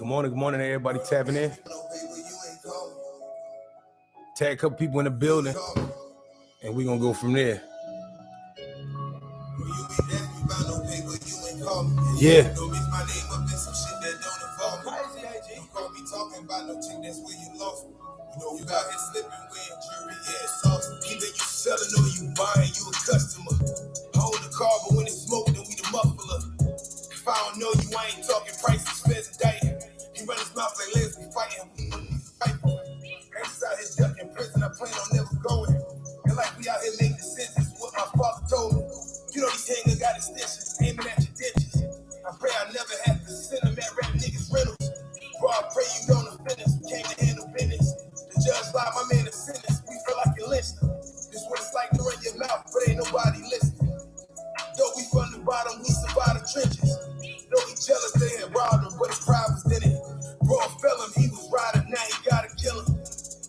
Good morning, everybody tapping in. Tag a couple people in the building, and we're gonna go from there. Yeah. You know, you out here slipping with jury ass sauce. Either you selling or you buying, you a customer. Hold the car, but when it's smoking, then we the muffler. If I don't know you, I ain't talking prices, feds and diet. He run his mouth like let's be fighting. We want to fight for it. Ain't out here ducking prison, I plan on never going. And like we out here making decisions, what my father told me. You know these hangers got extensions, aiming at your ditches. I pray I never have to send them at rap niggas rentals. Bro, I pray you don't offend us. We came to handle business. The judge lied, my man is sentence. We feel like you're listening. This what it's like to run your mouth, but ain't nobody listening. Though we from the bottom, we survive the trenches. Though he jealous, they had robbed him, but his pride was in it. Bro, fell him, he was riding, now he gotta kill him.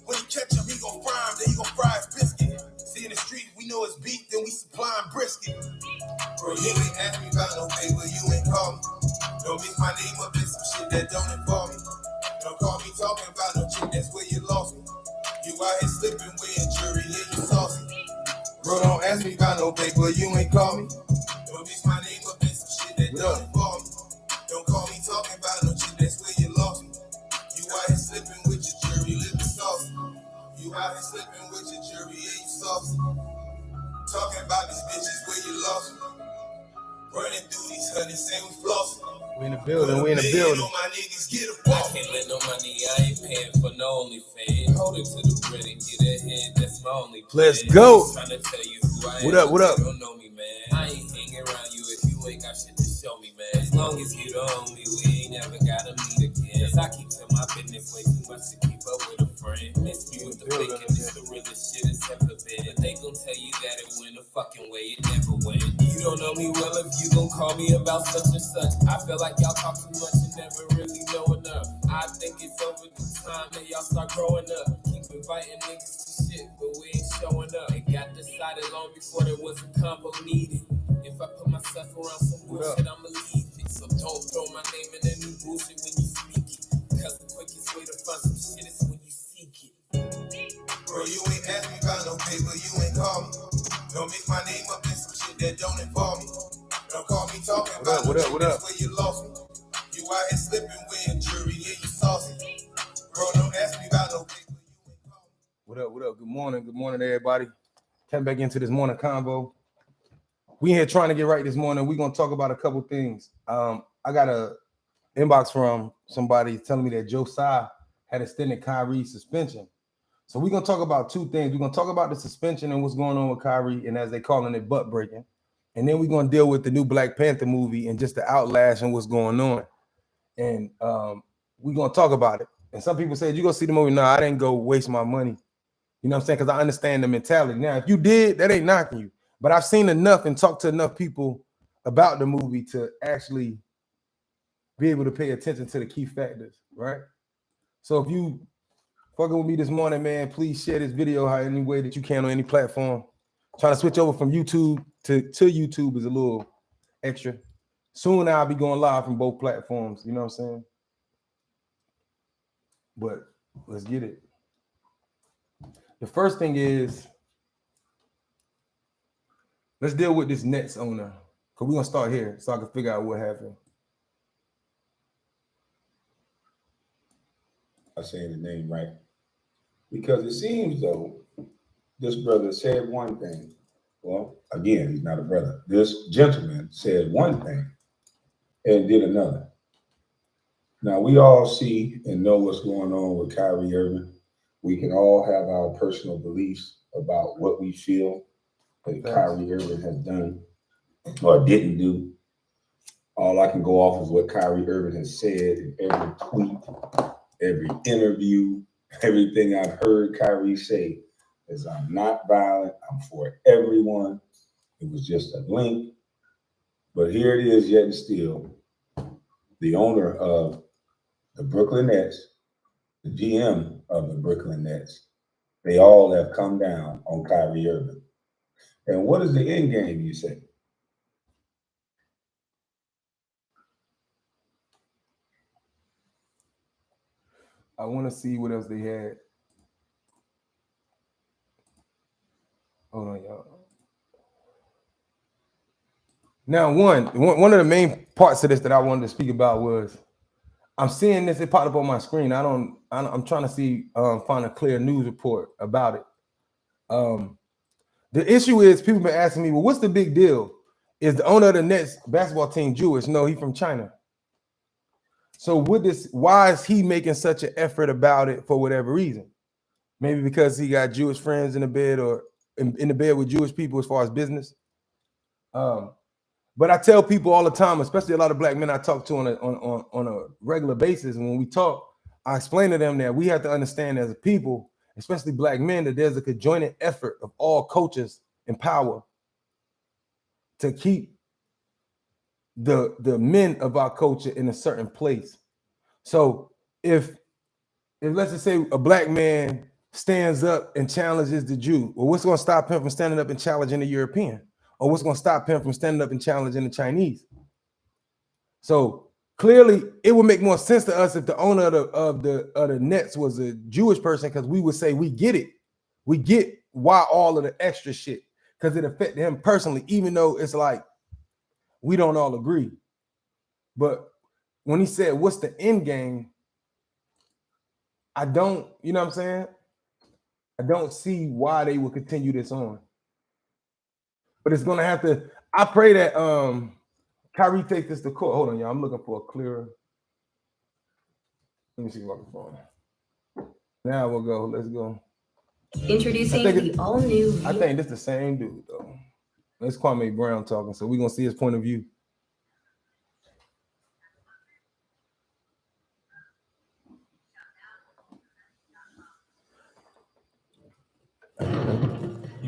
When he catch him, he gon' fry him, then he gon' fry his biscuit. See in the street, we know it's beef, then we supplying brisket. Bro, you ain't ask me about no paper, you ain't call me. Don't mix my name up in some shit that don't involve me. Don't call me talking about no chick, that's where you lost me. You out here slipping with a jury, yeah, you saucy. Bro, don't ask me about no paper, you ain't call me. Don't mix my name up in some shit that don't involve me. Don't call me talking about no chick, that's where you lost me. You out here slipping with your jury, living saucy. You out here slipping with your jury, yeah, you saucy. Talking about these bitches where you lost me. Running through these hundreds, saying we flossing. We in the building, we in the building. My niggas get a I can't let no money, I ain't paying for no OnlyFans. Hold it to the bread and get ahead, that's my only plan. Let's go. I'm trying to tell you who I am. What up? You don't know me, man. I ain't hanging around you if you ain't got shit to show me, man. As long as you don't own me, we ain't never gotta meet again. Cause I keep to my business way too much to keep up with a friend. Miss me with the fake and it's the realest shit it's ever been. But they gon' tell you that it went a fucking way, it never went. You don't know me well if you gon' call me about such and such. I feel like y'all talk too much and never really know enough. I think it's over the time that y'all start growing up. Keep inviting niggas to shit, but we ain't showing up. It got decided long before there was a combo needed. If I put myself around some bullshit, I'ma leave it. So don't throw my name in any bullshit when you speak it. Cause the quickest way to find some shit is when you seek it. Bro, you ain't ask me about no paper, you ain't call me. Don't mix my name up in some shit that don't involve me. Don't call me talking about no shit that's where you lost me. You out here slipping with a jury, yeah, you saucy. Bro, don't ask me about no paper, you ain't call me. What up? Good morning, everybody. Came back into this morning convo. We here trying to get right this morning. We're gonna talk about a couple things. I got a inbox from somebody telling me that Josiah had extended Kyrie's suspension. So we're gonna talk about two things. We're gonna talk about the suspension and what's going on with Kyrie, and as they calling it, butt breaking. And then we're gonna deal with the new Black Panther movie and just the outlash and what's going on. And we're gonna talk about it. And some people said, you go see the movie? No, I didn't go waste my money. You know what I'm saying? Because I understand the mentality. Now, if you did, that ain't knocking you. But I've seen enough and talked to enough people about the movie to actually be able to pay attention to the key factors, right? So if you fucking with me this morning, man, please share this video any way that you can on any platform. Trying to switch over from YouTube to YouTube is a little extra. Soon I'll be going live from both platforms, you know what I'm saying? But let's get it. The first thing is, let's deal with this Nets owner. Because we're going to start here so I can figure out what happened. I'm saying the name right. Because it seems though, this brother said one thing. Well, again, he's not a brother. This gentleman said one thing and did another. Now, we all see and know what's going on with Kyrie Irving. We can all have our personal beliefs about what we feel that Kyrie Irving has done or didn't do. All I can go off is what Kyrie Irving has said in every tweet, every interview, everything I've heard Kyrie say is I'm not violent, I'm for everyone. It was just a link. But here it is yet and still. The owner of the Brooklyn Nets, the GM of the Brooklyn Nets, they all have come down on Kyrie Irving. And what is the end game, you say? I want to see what else they had. Hold on, y'all. Now, one of the main parts of this that I wanted to speak about was I'm seeing this. It popped up on my screen. I'm trying to see find a clear news report about it. The issue is people been asking me, well, what's the big deal? Is the owner of the Nets basketball team Jewish? No, he's from China. So why is he making such an effort about it for whatever reason? Maybe because he got Jewish friends in the bed or in the bed with Jewish people as far as business. But I tell people all the time, especially a lot of black men I talk to on a regular basis, and when we talk, I explain to them that we have to understand as a people, especially black men, that there's a conjoined effort of all cultures in power to keep the men of our culture in a certain place. So if let's just say a black man stands up and challenges the Jew, well, what's going to stop him from standing up and challenging the European? Or what's going to stop him from standing up and challenging the Chinese? So clearly, it would make more sense to us if the owner of the Nets was a Jewish person, because we would say we get it. We get why all of the extra shit, because it affected him personally, even though it's like we don't all agree. But when he said, what's the end game? I don't, you know what I'm saying? I don't see why they would continue this on. But it's gonna have to. I pray that Kyrie takes this to court. Hold on, y'all. I'm looking for a clearer. Let me see if I can find it. Now we'll go. Let's go. Introducing the all-new. I think this the same dude though. That's Kwame Brown talking, so we're gonna see his point of view.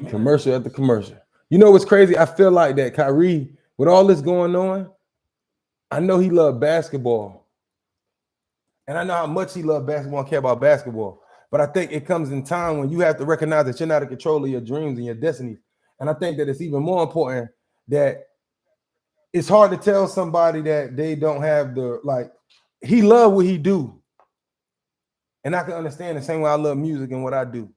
Commercial after commercial. You know what's crazy? I feel like that Kyrie, with all this going on, I know he loved basketball. And I know how much he loved basketball and care about basketball. But I think it comes in time when you have to recognize that you're not in control of your dreams and your destiny. And I think that it's even more important that it's hard to tell somebody that they don't have the, like, he loved what he do. And I can understand the same way I love music and what I do.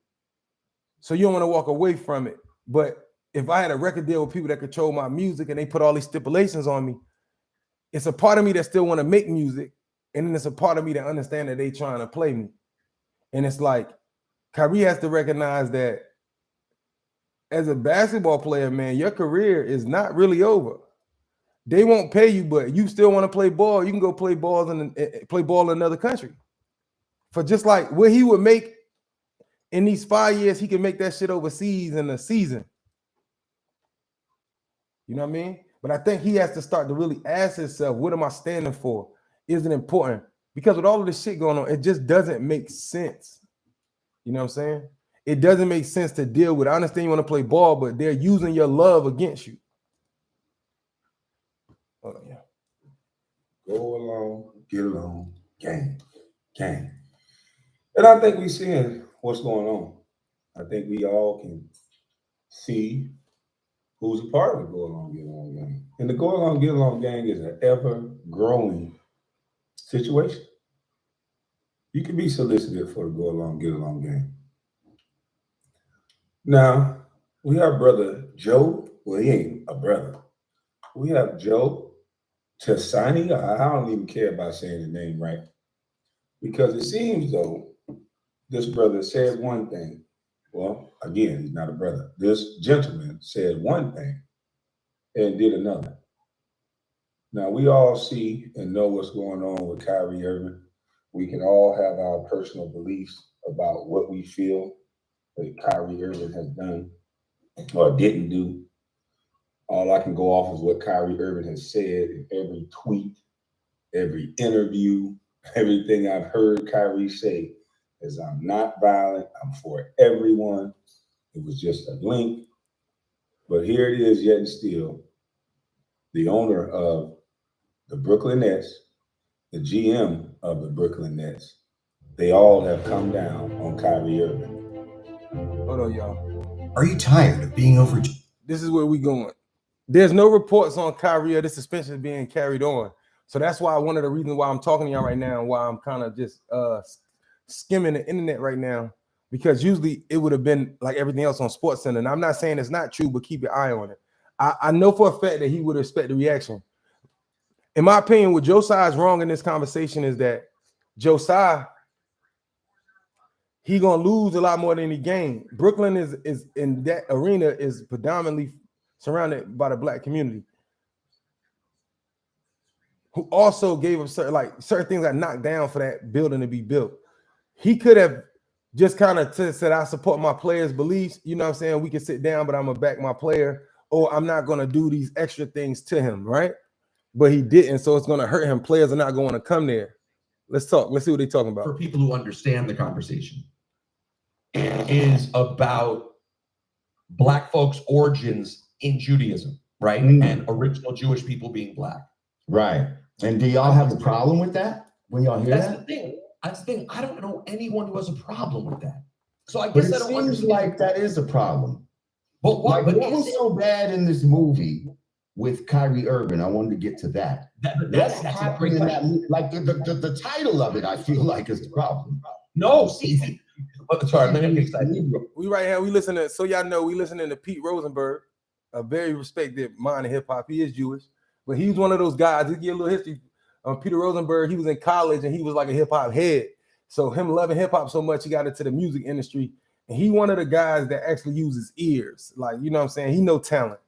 So you don't want to walk away from it. But if I had a record deal with people that control my music and they put all these stipulations on me, it's a part of me that still want to make music. And then it's a part of me that understand that they trying to play me. And it's like, Kyrie has to recognize that as a basketball player, man, your career is not really over. They won't pay you, but you still want to play ball. You can go play ball in another country. For just like what he would make in these 5 years, he can make that shit overseas in a season. You know what I mean? But I think he has to start to really ask himself, what am I standing for? Is it important? Because with all of this shit going on, it just doesn't make sense. You know what I'm saying? It doesn't make sense to deal with. I understand you want to play ball, but they're using your love against you. Hold on, yeah. Go along, get along, gang. And I think we're seeing what's going on. I think we all can see who's a part of the Go Along, Get Along gang. And the Go Along, Get Along gang is an ever-growing situation. You can be solicited for the Go Along, Get Along gang. Now, we have brother Joe. Well, he ain't a brother. We have Joe Tassani. I don't even care about saying his name right. Because it seems, though, this brother said one thing. Well, again, he's not a brother. This gentleman said one thing and did another. Now, we all see and know what's going on with Kyrie Irving. We can all have our personal beliefs about what we feel that Kyrie Irving has done or didn't do. All I can go off is what Kyrie Irving has said in every tweet, every interview, everything I've heard Kyrie say is I'm not violent, I'm for everyone. It was just a link. But here it is yet and still. The owner of the Brooklyn Nets, the GM of the Brooklyn Nets, they all have come down on Kyrie Irving. Hold on, y'all. Are you tired of being over? This is where we going. There's no reports on Kyrie or the suspension being carried on. So that's why one of the reasons why I'm talking to y'all right now, why I'm kind of just skimming the internet right now because usually it would have been like everything else on SportsCenter. And I'm not saying it's not true, but keep your eye on it. I know for a fact that he would expect the reaction. In my opinion, what Josiah is wrong in this conversation is that Josiah, he gonna lose a lot more than he gained. Brooklyn is in that arena is predominantly surrounded by the black community, who also gave him certain things that knocked down for that building to be built. He could have just kind of said, I support my players' beliefs. You know what I'm saying? We can sit down, but I'm going to back my player, or I'm not going to do these extra things to him, right? But he didn't, so it's going to hurt him. Players are not going to come there. Let's talk. Let's see what they're talking about. For people who understand the conversation, it is about black folks' origins in Judaism, right? And original Jewish people being black. Right. And do y'all have a problem with that when y'all hear That's that? the thing. That's the thing. I don't know anyone who has a problem with that. So I But guess it I don't seems understand. like that is a problem. But why? Like, But what was so bad in this movie with Kyrie Irving? I wanted to get to that. that's a great in question. that, like the title of it, I feel like is the problem. No, see, sorry, let me get excited. We right here, we listen to, so y'all know, we listening to Pete Rosenberg, a very respected mind in hip hop. He is Jewish, but he's one of those guys. He give a little history. Peter Rosenberg, he was in college and he was like a hip hop head. So him loving hip hop so much, he got into the music industry. And he one of the guys that actually uses ears. Like, you know what I'm saying? He no talent.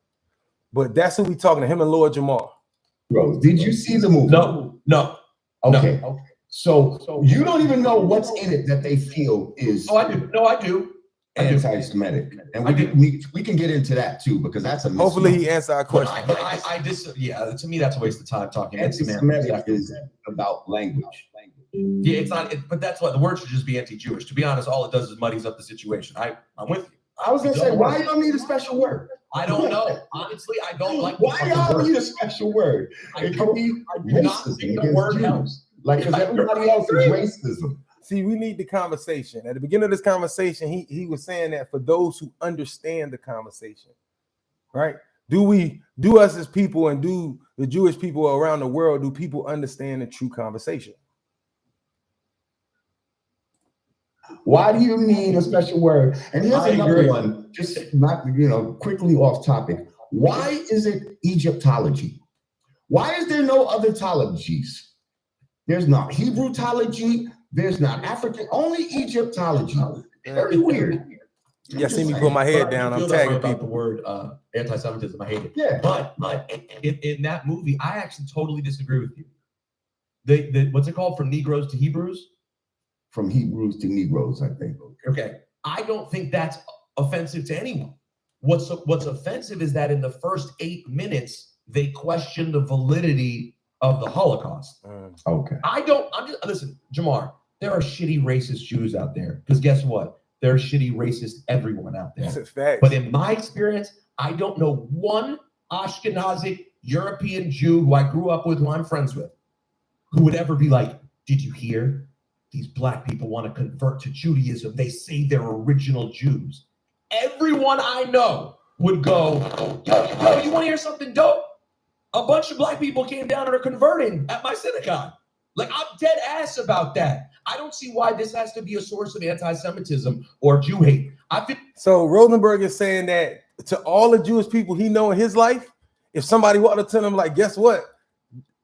But that's who we talking to, him and Lord Jamal. Bro, did you see the movie? No. Okay. No. So you don't even know what's in it that they feel is Oh, I do. No, I do. anti-Semitic. And we can get into that too, because that's a Hopefully he answer our But question. yeah, to me, that's a waste of time talking. Anti-Semitic is about language. Yeah, it's not, but that's why the word should just be anti-Jewish. To be honest, all it does is muddies up the situation. I'm with you. I was gonna say, why y'all need a special word? I don't know. Honestly, I don't like Why y'all need a special word? It could be do not racism think the against word Jews. helps. Like, because everybody else is racism. See, we need the conversation. At the beginning of this conversation, he was saying that for those who understand the conversation, right? Do us as people and do the Jewish people around the world, do people understand the true conversation? Why do you need a special word? And here's another one, just not, quickly off topic. Why is it Egyptology? Why is there no other tologies? There's not Hebrewtology, there's not African, only Egyptology. Very weird. Yeah, see me put my head down. I'm tagging about people. the word anti-Semitism. I hate it. Yeah. But in that movie, I actually totally disagree with you. The what's it called? From Negroes to Hebrews? From Hebrews to Negroes, I think. Okay. I don't think that's offensive to anyone. What's offensive is that in the first 8 minutes, they question the validity of the Holocaust. Okay. Listen, Jamar, there are shitty racist Jews out there. Because guess what? There are shitty racist everyone out there. That's a fact. But in my experience, I don't know one Ashkenazic European Jew who I grew up with, who I'm friends with, who would ever be like, did you hear? These black people want to convert to Judaism. They say they're original Jews. Everyone I know would go, yo, you want to hear something dope? A bunch of black people came down and are converting at my synagogue. Like, I'm dead ass about that. I don't see why this has to be a source of anti-Semitism or Jew hate. So Rosenberg is saying that to all the Jewish people he know in his life, if somebody walked up to him like, guess what?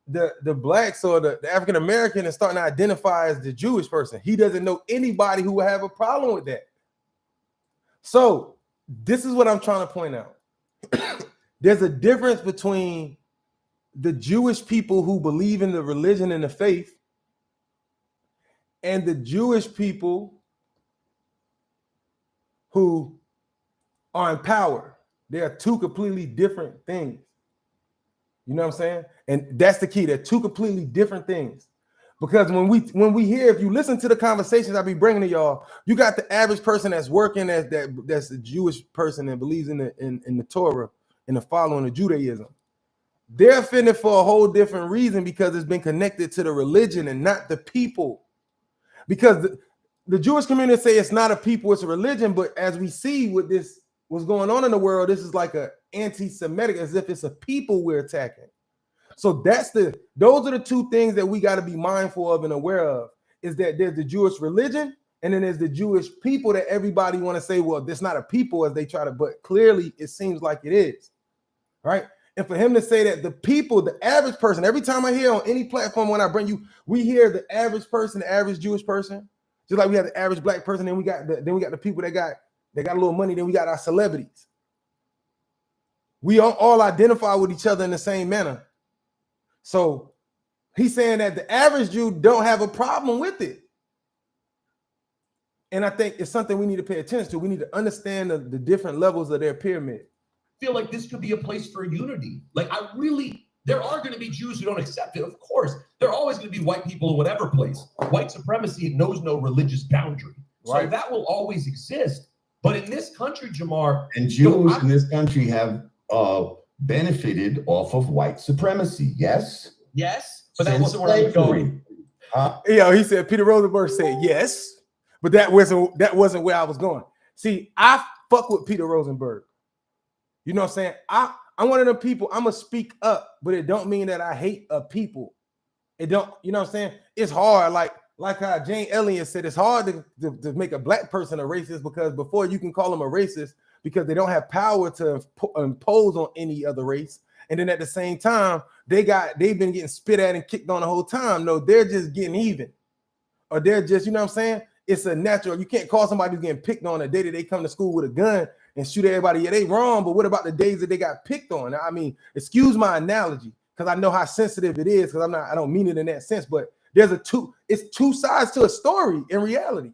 The blacks or the African American is starting to identify as the Jewish person. He doesn't know anybody who would have a problem with that. So this is what I'm trying to point out. There's a difference between the Jewish people who believe in the religion and the faith and the Jewish people who are in power. They are two completely different things. You know what I'm saying? And that's the key. They're two completely different things. Because when we hear, if you listen to the conversations I be bringing to y'all, you got the average person that's working that's a Jewish person and believes in the Torah and the following of Judaism. They're offended for a whole different reason because it's been connected to the religion and not the people. Because the Jewish community say it's not a people, it's a religion. But as we see with this, what's going on in the world, this is like a anti-Semitic, as if it's a people we're attacking. So those are the two things that we got to be mindful of and aware of. is that there's the Jewish religion, and then there's the Jewish people that everybody want to say, well, this not a people as they try to, but clearly it seems like it is, right? And for him to say that the people, the average person, every time I hear on any platform when I bring you, we hear the average person, the average Jewish person, just like we have the average black person, then we got the people that got a little money, then we got our celebrities. We all identify with each other in the same manner. So he's saying that the average Jew don't have a problem with it. And I think it's something we need to pay attention to. We need to understand the different levels of their pyramid. Feel like this could be a place for unity. Like there are going to be Jews who don't accept it. Of course, there are always going to be white people in whatever place. White supremacy knows no religious boundary. So Right. that will always exist. But in this country, Jamar, and Jews in this country have benefited off of white supremacy. Yes. Yes, but that Since wasn't where I was going. He said Peter Rosenberg said yes, but that wasn't where I was going. See, I fuck with Peter Rosenberg. You know what I'm saying? I'm one of them people. I'm gonna speak up, but it don't mean that I hate a people. It don't, you know what I'm saying? It's hard, like how Jane Elliott said, it's hard to make a black person a racist, because before you can call them a racist because they don't have power to impose on any other race. And then at the same time, they've been getting spit at and kicked on the whole time. No, they're just getting even. Or they're just, you know what I'm saying? It's a natural. You can't call somebody who's getting picked on the day that they come to school with a gun and shoot everybody. Yeah, they wrong, but what about the days that they got picked on? I mean, excuse my analogy, because I know how sensitive it is, because I don't mean it in that sense, but it's two sides to a story in reality.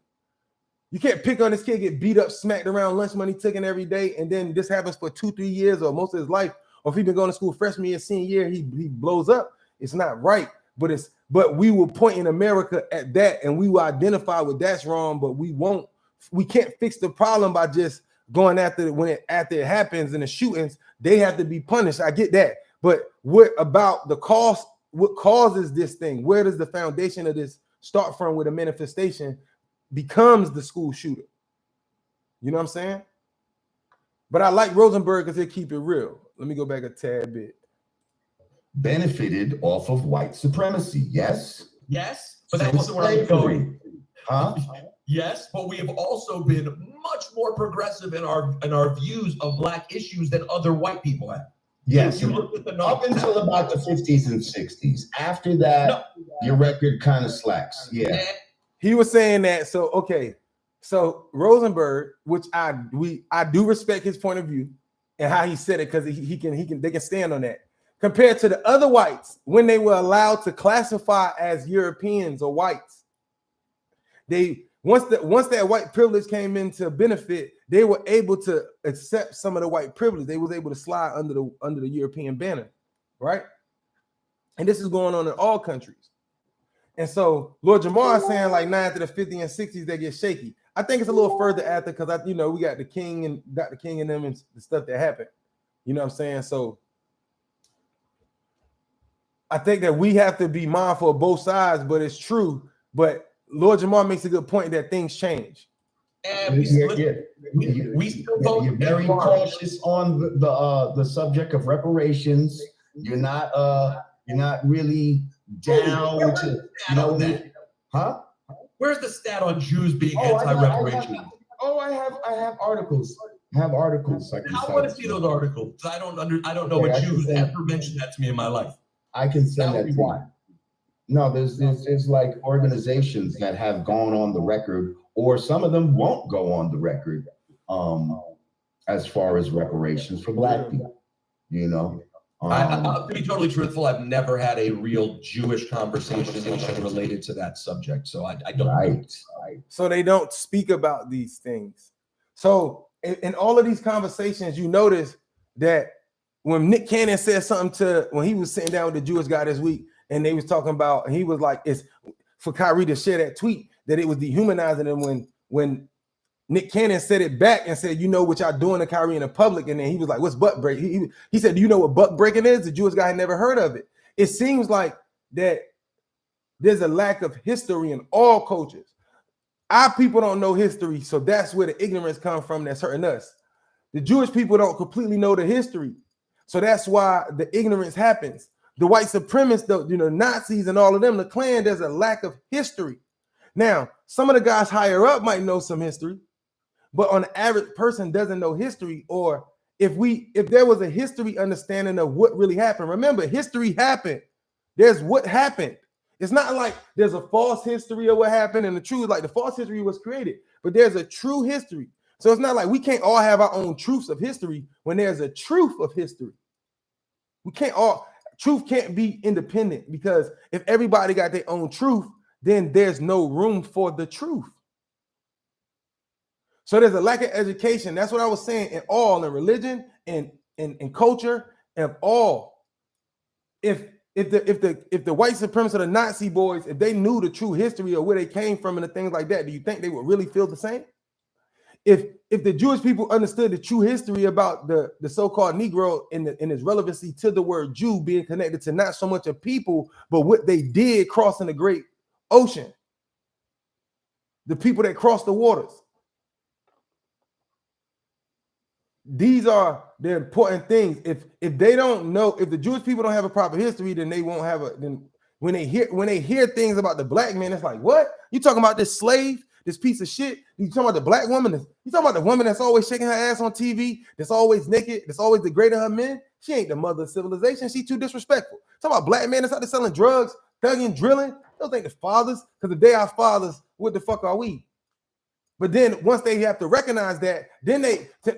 You can't pick on this kid, get beat up, smacked around, lunch money taken every day, and then this happens for 2-3 years or most of his life. Or if he's been going to school freshman year, senior year, he blows up. It's not right. But we will point in America at that, and we will identify with that's wrong, but we can't fix the problem by just going after it after it happens in the shootings. They have to be punished. I get that. But what about the cost? What causes this thing? Where does the foundation of this start from, where the manifestation becomes the school shooter? You know what I'm saying? But I like Rosenberg because they keep it real. Let me go back a tad bit. Benefited off of white supremacy. Yes. Yes, but that wasn't where I was going. Huh? Yes, but we have also been much more progressive in our views of black issues than other white people have. Yes. You look at the Up until about the 50s and 60s. After that, your record kind of slacks. Yeah. He was saying that. So okay. So Rosenberg, which I do respect his point of view and how he said it, because they can stand on that. Compared to the other whites, when they were allowed to classify as Europeans or whites, once that white privilege came into benefit, they were able to accept some of the white privilege. They was able to slide under the European banner, right? And this is going on in all countries. And so Lord Jamar is saying like 9 to the 50s and 60s, they get shaky. I think it's a little further after, because we got the king and Dr. King and them and the stuff that happened. You know what I'm saying? So I think that we have to be mindful of both sides, but it's true. But Lord Jamar makes a good point that things change. And we still vote. You're very cautious on the subject of reparations. You're not really down to, huh? Where's the stat on Jews being anti-reparation? I have articles. I want to see those articles. I don't know a Jew who's ever mentioned that to me in my life. I can send that to you. No, there's like organizations that have gone on the record, or some of them won't go on the record, as far as reparations for Black people. You know, to be totally truthful, I've never had a real Jewish conversation related to that subject, so I don't. Right. So they don't speak about these things. So in all of these conversations, you notice that when Nick Cannon said something when he was sitting down with the Jewish guy this week, and they was talking about, he was like, it's for Kyrie to share that tweet, that it was dehumanizing him when Nick Cannon said it back and said, you know what y'all doing to Kyrie in the public, and then he was like, what's butt break? He said, do you know what butt breaking is? The Jewish guy had never heard of it. It seems like that there's a lack of history in all cultures. Our people don't know history, so that's where the ignorance comes from that's hurting us. The Jewish people don't completely know the history, so that's why the ignorance happens. The white supremacists, the Nazis and all of them, the Klan, there's a lack of history. Now, some of the guys higher up might know some history, but on the average person doesn't know history. Or if there was a history understanding of what really happened, remember, history happened. There's what happened. It's not like there's a false history of what happened and the truth, like the false history was created, but there's a true history. So it's not like we can't all have our own truths of history when there's a truth of history. Truth can't be independent, because if everybody got their own truth, then there's no room for the truth. So there's a lack of education. That's what I was saying in religion and in culture and all. If the white supremacists or the Nazi boys, if they knew the true history of where they came from and the things like that, do you think they would really feel the same? If the Jewish people understood the true history about the so-called Negro and its relevancy to the word Jew being connected to not so much a people, but what they did crossing the great ocean, the people that crossed the waters. These are the important things. If they don't know, if the Jewish people don't have a proper history, then they won't have then when they hear things about the black man, it's like, what? You talking about this slave, this piece of shit? You talking about the black woman? You talking about the woman that's always shaking her ass on TV, that's always naked, that's always degrading her men? She ain't the mother of civilization. She too disrespectful. Talking about black men that's out there selling drugs, thugging, drilling. Those ain't the fathers, because if they are fathers, what the fuck are we? But then once they have to recognize that,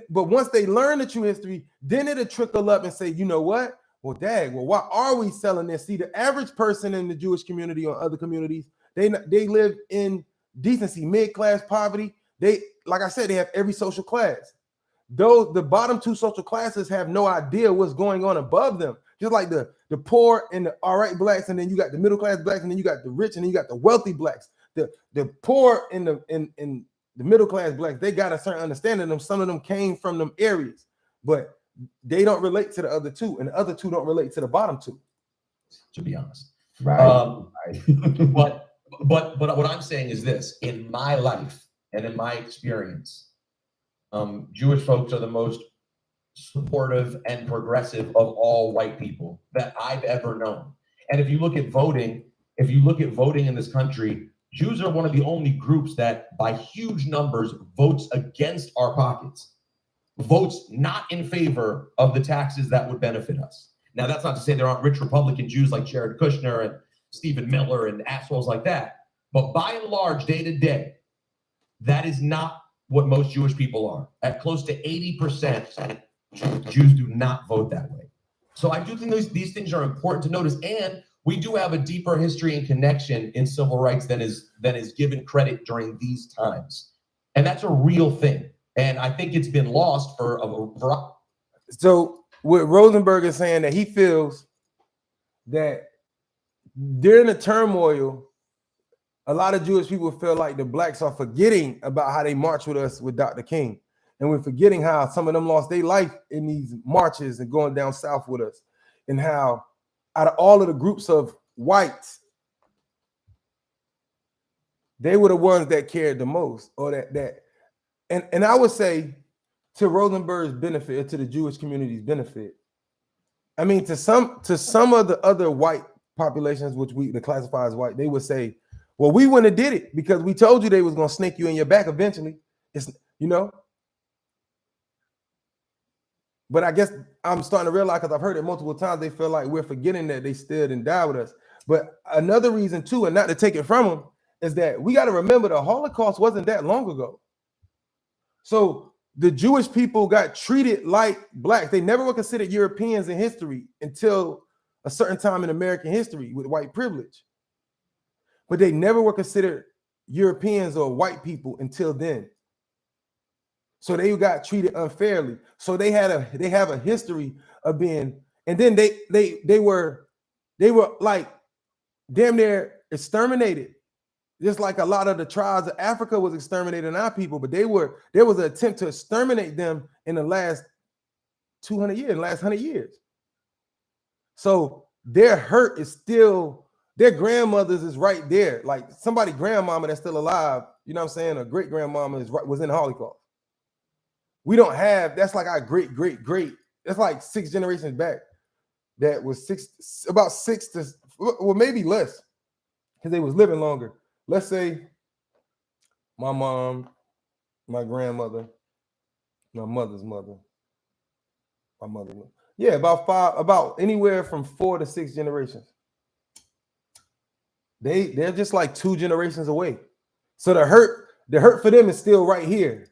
but once they learn the true history, then it'll trickle up and say, you know what? Well, why are we selling this? See, the average person in the Jewish community or other communities, they live in decency, mid-class poverty. They, like I said, they have every social class. The bottom two social classes have no idea what's going on above them. Just like the poor and the all right blacks, and then you got the middle class blacks, and then you got the rich, and then you got the wealthy blacks. The poor and the middle class blacks, they got a certain understanding of them. Some of them came from them areas, but they don't relate to the other two, and the other two don't relate to the bottom two, to be honest. Right. But what I'm saying is this: in my life and in my experience, Jewish folks are the most supportive and progressive of all white people that I've ever known. And if you look at voting in this country, Jews are one of the only groups that by huge numbers votes against our pockets, votes not in favor of the taxes that would benefit us. Now, that's not to say there aren't rich Republican Jews like Jared Kushner and Stephen Miller and assholes like that. But by and large, day to day, that is not what most Jewish people are. At close to 80%, Jews do not vote that way. So I do think these things are important to notice. And we do have a deeper history and connection in civil rights than is given credit during these times. And that's a real thing. And I think it's been lost for a variety. So what Rosenberg is saying, that he feels that during the turmoil, a lot of Jewish people feel like the blacks are forgetting about how they marched with us with Dr. King. And we're forgetting how some of them lost their life in these marches and going down south with us. And how out of all of the groups of whites, they were the ones that cared the most, or and I would say to Rosenberg's benefit, or to the Jewish community's benefit. I mean, to some of the other white populations, which we classify as white, they would say, well, we wouldn't have did it because we told you they was going to snake you in your back eventually. It's, you know. But I guess I'm starting to realize, because I've heard it multiple times, they feel like we're forgetting that they stood and died with us. But another reason too, and not to take it from them, is that we got to remember the Holocaust wasn't that long ago. So the Jewish people got treated like blacks. They never were considered Europeans in history until a certain time in American history with white privilege. But they never were considered Europeans or white people until then. So they got treated unfairly. So they have a history of being, and then they were like damn near exterminated. Just like a lot of the tribes of Africa was exterminating our people, but there was an attempt to exterminate them in the last 200 years, last 100 years. So their hurt is still, their grandmothers is right there. Like somebody grandmama that's still alive, you know what I'm saying? A great grandmama was in the Holocaust. We don't have, that's like our great, that's like 6 generations back. That was about 6 to, well, maybe less, because they was living longer. Let's say my mom, my grandmother, my mother's mother, my mother. Yeah, about anywhere from 4 to 6 generations. They're just like 2 generations away. So the hurt for them is still right here.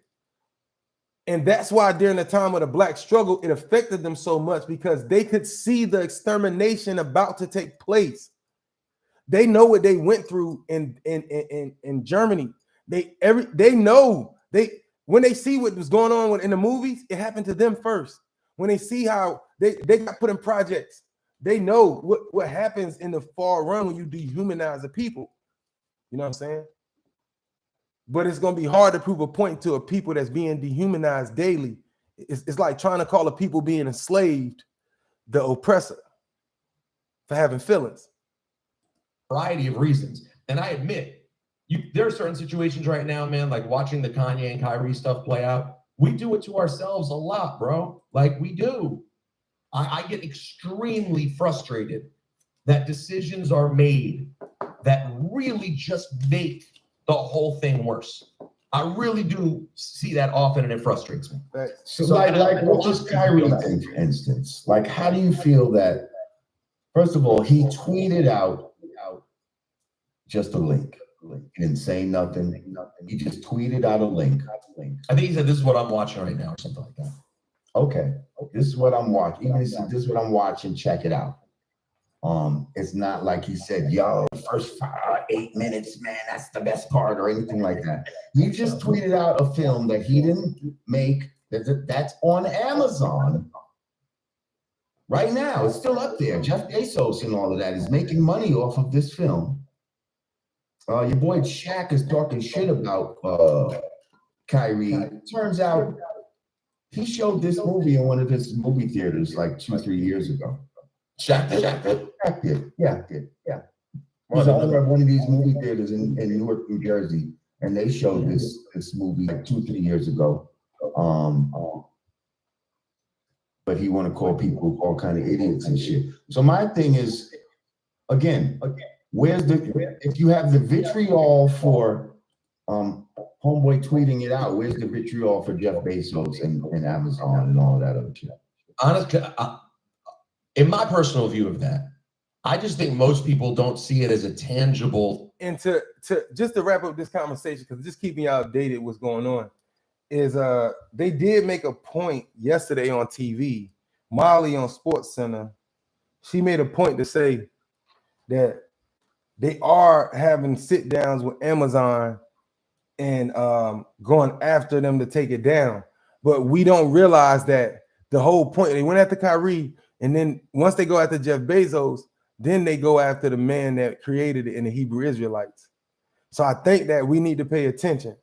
And that's why during the time of the Black struggle, it affected them so much because they could see the extermination about to take place. They know what they went through in Germany. They know when they see what was going on in the movies, it happened to them first. When they see how they got put in projects, they know what happens in the far run when you dehumanize the people. You know what I'm saying? But it's going to be hard to prove a point to a people that's being dehumanized daily. It's like trying to call a people being enslaved the oppressor for having feelings. Variety of reasons. And I admit, there are certain situations right now, man, like watching the Kanye and Kyrie stuff play out. We do it to ourselves a lot, bro. Like we do. I get extremely frustrated that decisions are made that really just make the whole thing worse. I really do see that often, and it frustrates me. So like with this Kyrie thing, for instance, like how do you feel that? First of all, he tweeted out just a link. He didn't say nothing. He just tweeted out a link. I think he said, "This is what I'm watching right now," or something like that. Okay, this is what I'm watching. Even this is what I'm watching. Check it out. It's not like he said, "Yo, first 8 minutes, man, that's the best part," or anything like that. He just tweeted out a film that he didn't make. That's on Amazon right now. It's still up there. Jeff Bezos and all of that is making money off of this film. Your boy Shaq is talking shit about Kyrie. Turns out he showed this movie in one of his movie theaters like 2-3 years ago. Shaq did. Yeah. He's the owner of one of these movie theaters in Newark, New Jersey, and they showed this movie like 2-3 years ago. But he want to call people all kind of idiots and shit. So my thing is, again, if you have the vitriol for homeboy tweeting it out, where's the vitriol for Jeff Bezos and Amazon and all that other shit? Honestly, in my personal view of that, I just think most people don't see it as a tangible. And to just to wrap up this conversation, because just keeping y'all updated what's going on, is they did make a point yesterday on TV. Molly on Sports Center, she made a point to say that they are having sit downs with Amazon and going after them to take it down. But we don't realize that the whole point, they went after Kyrie, and then once they go after Jeff Bezos, then they go after the man that created it in the Hebrew Israelites. So I think that we need to pay attention.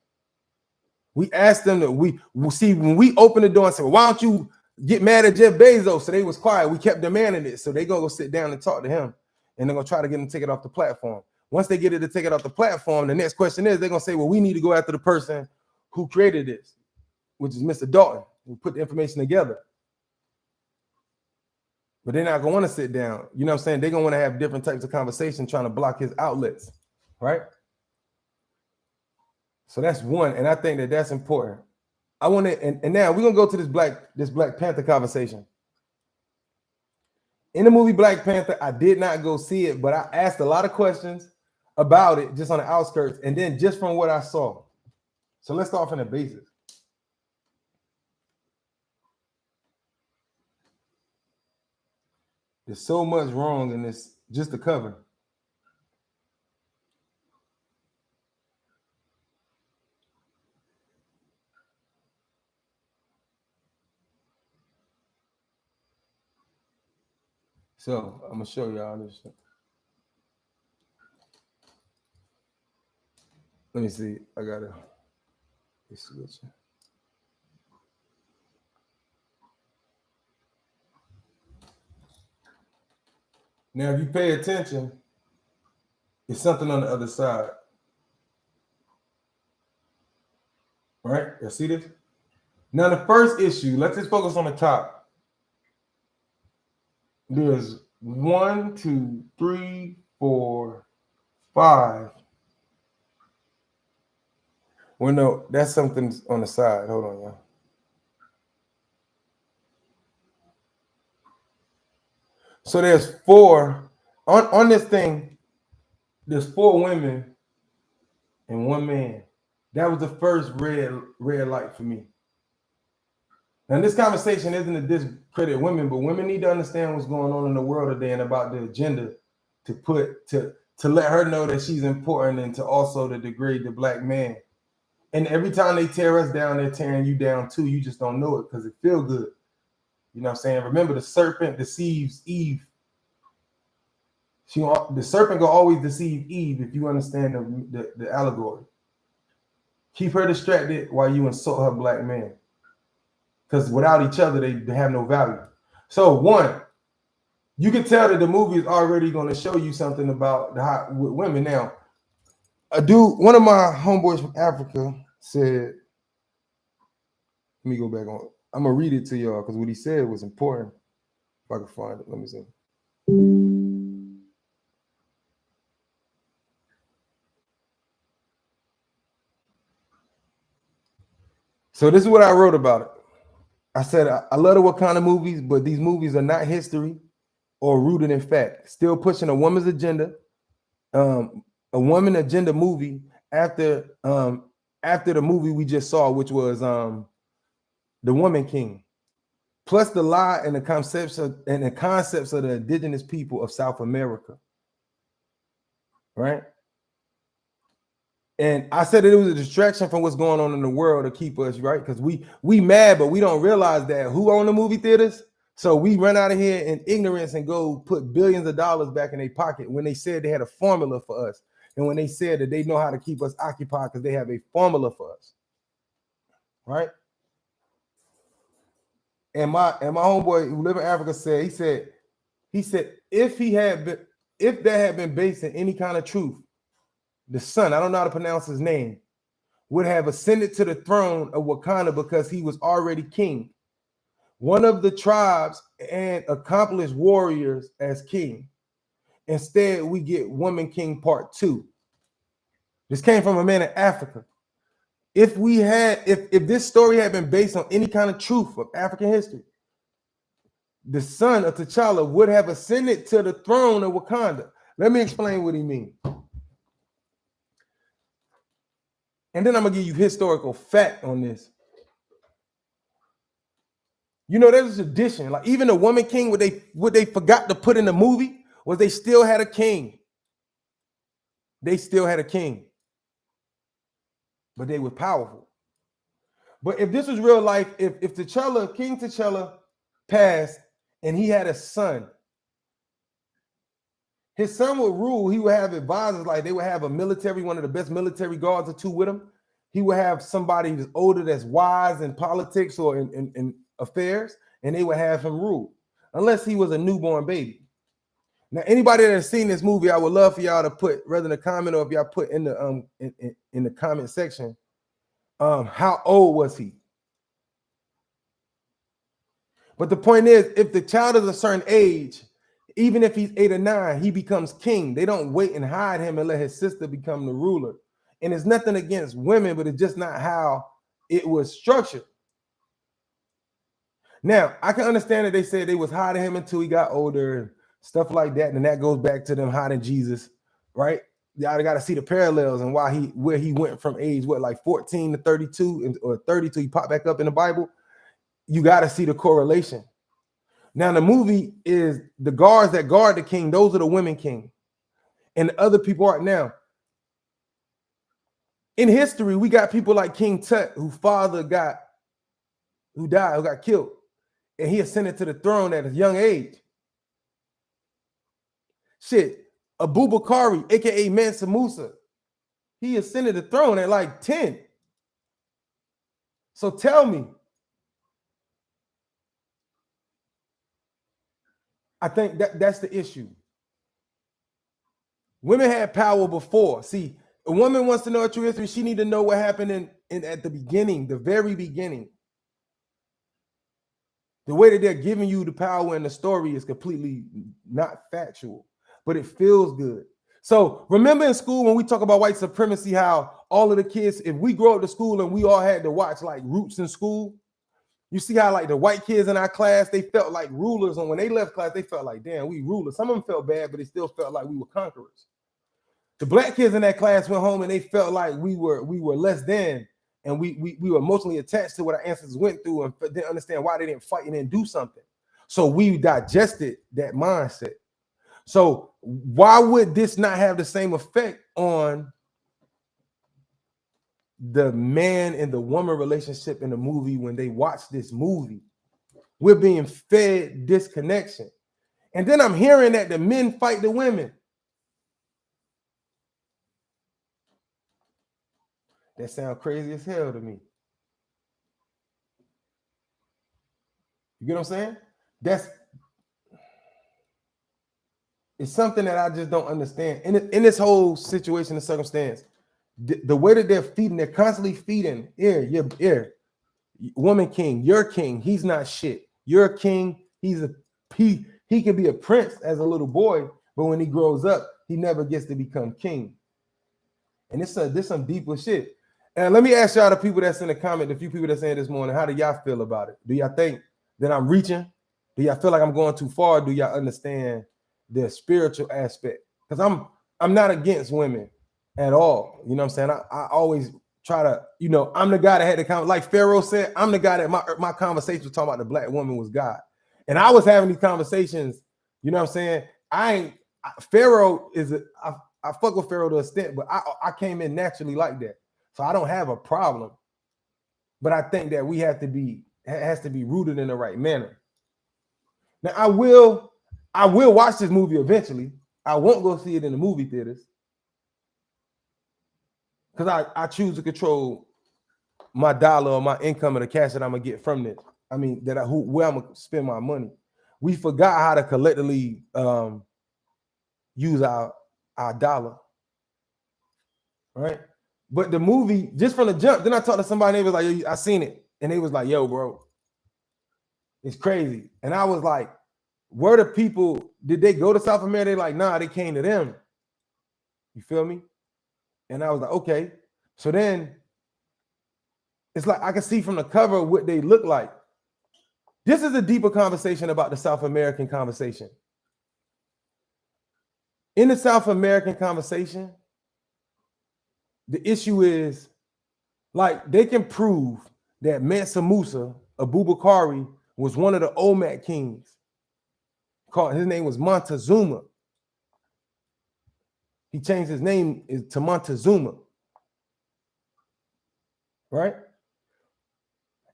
We asked them that we see when we open the door and say, well, why don't you get mad at Jeff Bezos? So they was quiet. We kept demanding it. So they gonna go sit down and talk to him, and they're gonna try to get him to take it off the platform. Once they get it to take it off the platform, the next question is they're gonna say, well, we need to go after the person who created this, which is Mr. Dalton, who put the information together. But they're not gonna want to sit down. You know what I'm saying? They're gonna want to have different types of conversation trying to block his outlets, right? So that's one, and I think that that's important. I want to, and now we're gonna go to this Black Panther conversation. In the movie Black Panther, I did not go see it, but I asked a lot of questions about it just on the outskirts, and then just from what I saw. So let's start from the basics. There's so much wrong in this, just the cover. So I'm gonna show y'all this. Let me see. I gotta switch. Now, if you pay attention, it's something on the other side. All right, you see this? Now, the first issue, let's just focus on the top. There's 1, 2, 3, 4, 5. Well, no, that's something on the side. Hold on, y'all. So there's 4 on this thing. There's 4 women and 1 man. That was the first red light for me. Now, this conversation isn't to discredit women, but women need to understand what's going on in the world today and about the agenda to let her know that she's important and to also to degrade the black man. And every time they tear us down, they're tearing you down too. You just don't know it because it feels good. You know what I'm saying? Remember, the serpent deceives Eve. The serpent will always deceive Eve if you understand the allegory. Keep her distracted while you insult her black man. Because without each other, they have no value. So 1, you can tell that the movie is already going to show you something about the hot women. Now, one of my homeboys from Africa said, let me go back on. I'm going to read it to y'all because what he said was important. If I can find it, let me see. So this is what I wrote about it. I said, I love the Wakanda movies, but these movies are not history or rooted in fact. Still pushing a woman's agenda, a woman agenda movie after the movie we just saw, which was The Woman King. Plus the lie and the concepts of the indigenous people of South America. Right? And I said that it was a distraction from what's going on in the world to keep us, right? Because we mad, but we don't realize that who own the movie theaters. So we run out of here in ignorance and go put billions of dollars back in their pocket when they said they had a formula for us. And when they said that they know how to keep us occupied because they have a formula for us. Right? And my homeboy who live in Africa said, he said, if that had been based in any kind of truth, the son, I don't know how to pronounce his name, would have ascended to the throne of Wakanda because he was already king. One of the tribes and accomplished warriors as king. Instead, we get Woman King Part 2. This came from a man in Africa. If this story had been based on any kind of truth of African history, the son of T'Challa would have ascended to the throne of Wakanda. Let me explain what he means. And then I'm gonna give you historical fact on this. You know, there's a tradition. Like even the Woman King, what they forgot to put in the movie was they still had a king. They still had a king, but they were powerful. But if this was real life, if T'Challa, King T'Challa, passed and he had a son, his son would rule. He would have advisors, like they would have a military, one of the best military guards or 2 with him. He would have somebody who's older that's wise in politics or in affairs, and they would have him rule, unless he was a newborn baby. Now, anybody that has seen this movie, I would love for y'all to put, rather in the comment or if y'all put in the comment section, how old was he? But the point is, if the child is a certain age, even if he's 8 or 9, he becomes king. They don't wait and hide him and let his sister become the ruler. And it's nothing against women, but it's just not how it was structured. Now, I can understand that they said they was hiding him until he got older and stuff like that. And that goes back to them hiding Jesus, right? Y'all got to see the parallels and where he went from age, like 14 to 32 or 32, he popped back up in the Bible. You got to see the correlation. Now, the movie is the guards that guard the king. Those are the women king. And the other people aren't. Now, in history, we got people like King Tut, who died, who got killed. And he ascended to the throne at a young age. Shit, Abu Bakari, aka Mansa Musa, he ascended the throne at like 10. So tell me, I think that's the issue. Women had power before. See, a woman wants to know a true history. She need to know what happened at the beginning, the very beginning. The way that they're giving you the power in the story is completely not factual, but it feels good. So remember in school when we talk about white supremacy, how all of the kids, if we grow up to school and we all had to watch like Roots in school, you see how like the white kids in our class, they felt like rulers. And when they left class, they felt like, damn, we rulers. Some of them felt bad, but they still felt like we were conquerors. The black kids in that class went home and they felt like we were less than, and we were emotionally attached to what our ancestors went through and didn't understand why they didn't fight and then do something. So we digested that mindset. So why would this not have the same effect on the man and the woman relationship in the movie when they watch this movie? We're being fed disconnection. And then I'm hearing that the men fight the women. That sounds crazy as hell to me. You get what I'm saying? It's something that I just don't understand. In this whole situation and circumstance, the way that they're feeding, they're constantly feeding, woman king, you're king, he's not shit. You're a king, he can be a prince as a little boy, but when he grows up, he never gets to become king. And this some deeper shit. And let me ask y'all, the people that's in the comment, the few people that's saying this morning, how do y'all feel about it? Do y'all think that I'm reaching? Do y'all feel like I'm going too far? Do y'all understand the spiritual aspect? Because I'm not against women at all. You know what I'm saying? I always try to, I'm the guy that had the conversation. Like Pharaoh said, I'm the guy that my conversation was talking about the black woman was God. And I was having these conversations, you know what I'm saying? Pharaoh is, I fuck with Pharaoh to an extent, but I came in naturally like that. So I don't have a problem. But I think that has to be rooted in the right manner. Now I will watch this movie eventually. I won't go see it in the movie theaters because I choose to control my dollar or my income and the cash that I'm gonna get from this. I mean, where I'm gonna spend my money. We forgot how to collectively use our dollar, right? But the movie, just from the jump, then I talked to somebody, and they was like, I seen it, and they was like, yo, bro, it's crazy. And I was like, where the people, did they go to South America? They're like, nah, they came to them. You feel me? And I was like, okay. So then it's like I can see from the cover what they look like. This is a deeper conversation about the South American conversation. In the South American conversation, the issue is, like, they can prove that Mansa Musa, Abubakari, was one of the Olmec kings. His name was Montezuma. He changed his name to Montezuma. Right?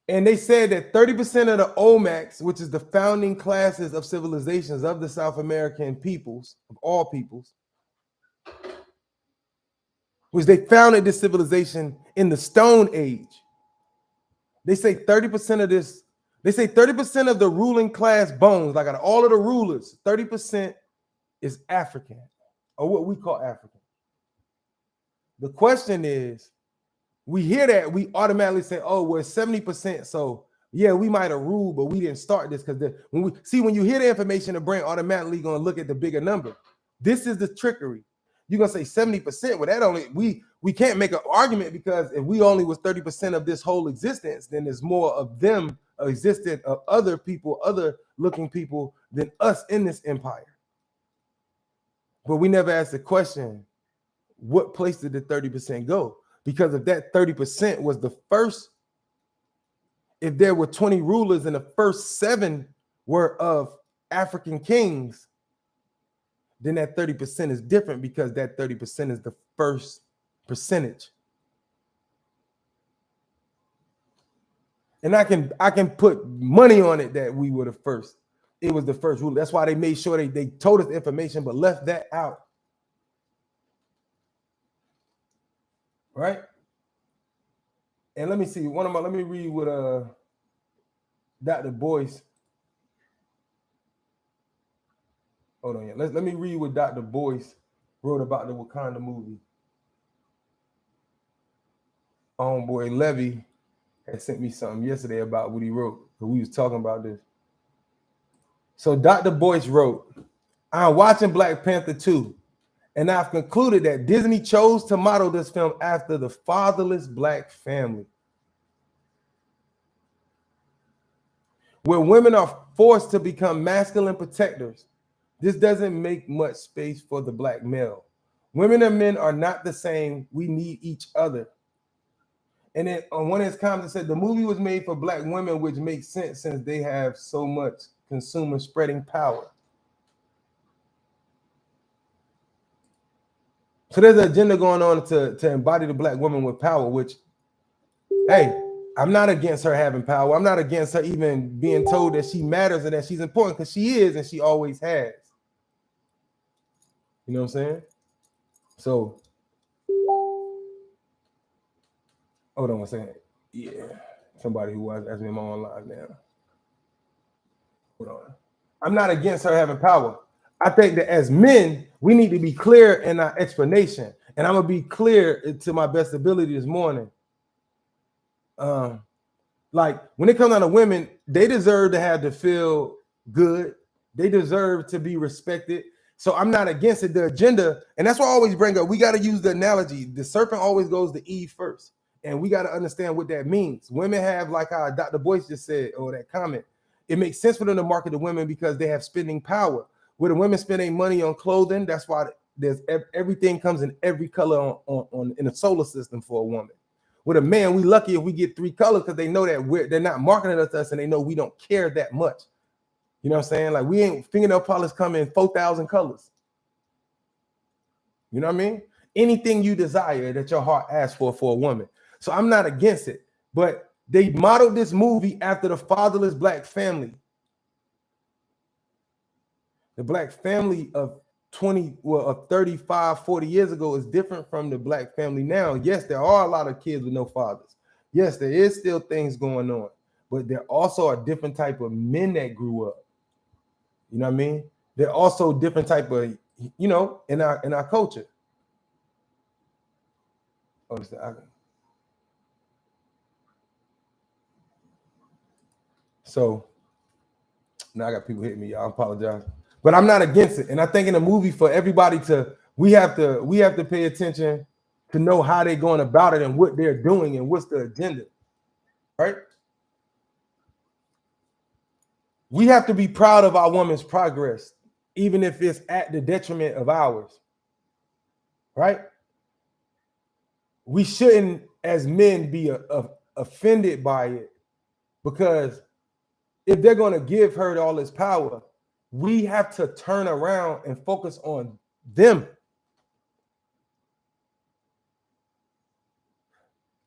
And they said that 30% of the Olmecs, which is the founding classes of civilizations of the South American peoples, of all peoples, which they founded this civilization in the Stone Age. They say 30% of this, they say 30% of the ruling class bones, like out of all of the rulers, 30% is African, or what we call African. The question is, we hear that, we automatically say, oh, we're 70%. So yeah, we might have ruled, but we didn't start this, because when you hear the information, the brain automatically gonna look at the bigger number. This is the trickery. You're gonna say 70%. Well, that only we can't make an argument, because if we only was 30% of this whole existence, then there's more of them existent, of other people, other looking people than us in this empire. But we never asked the question, what place did the 30% go? Because if that 30% was the first, if there were 20 rulers and the first 7 were of African kings, then that 30% is different, because that 30% is the first percentage. And I can put money on it that we were the first. It was the first ruler. That's why they made sure they told us the information, but left that out. Right? And let me see, let me read what Dr. Boyce. Hold on, yeah. Let me read what Dr. Boyce wrote about the Wakanda movie. Homeboy Levy had sent me something yesterday about what he wrote, because we was talking about this. So Dr. Boyce wrote, I'm watching Black Panther 2, And I've concluded that Disney chose to model this film after the fatherless black family, where women are forced to become masculine protectors. This doesn't make much space for the black male. Women and men are not the same. We need each other. And then on one of his comments, it said the movie was made for black women, which makes sense since they have so much consumer spreading power. So there's an agenda going on to embody the black woman with power, which, hey, I'm not against her having power. I'm not against her even being told that she matters and that she's important, because she is and she always has. You know what I'm saying? So, hold on one second. Yeah, somebody who was asking me I'm online now. Hold on. I'm not against her having power. I think that as men, we need to be clear in our explanation. And I'm going to be clear to my best ability this morning. Like, when it comes down to women, they deserve to feel good. They deserve to be respected. So I'm not against it. The agenda, and that's why I always bring up, we got to use the analogy. The serpent always goes to Eve first. And we got to understand what that means. Women have, like how Dr. Boyce just said, or that comment, it makes sense for them to market the women because they have spending power. Where the women spending money on clothing, that's why there's everything comes in every color on in the solar system for a woman. With a man, we lucky if we get 3 colors because they know that they're not marketing it to us and they know we don't care that much. You know what I'm saying? Like, we ain't fingernail polish come in 4,000 colors. You know what I mean? Anything you desire that your heart asks for a woman. So I'm not against it, but they modeled this movie after the fatherless black family. The black family of 35, 40 years ago is different from the black family now. Yes, there are a lot of kids with no fathers. Yes, there is still things going on, but there also are different type of men that grew up. You know what I mean? There are also different type of, you know, in our culture. Oh, so now I got people hitting me, y'all. I apologize. But I'm not against it. And I think in a movie for everybody we have to pay attention to know how they're going about it and what they're doing and what's the agenda. Right? We have to be proud of our woman's progress, even if it's at the detriment of ours. Right? We shouldn't, as men, be offended by it, because if they're going to give her all this power, we have to turn around and focus on them.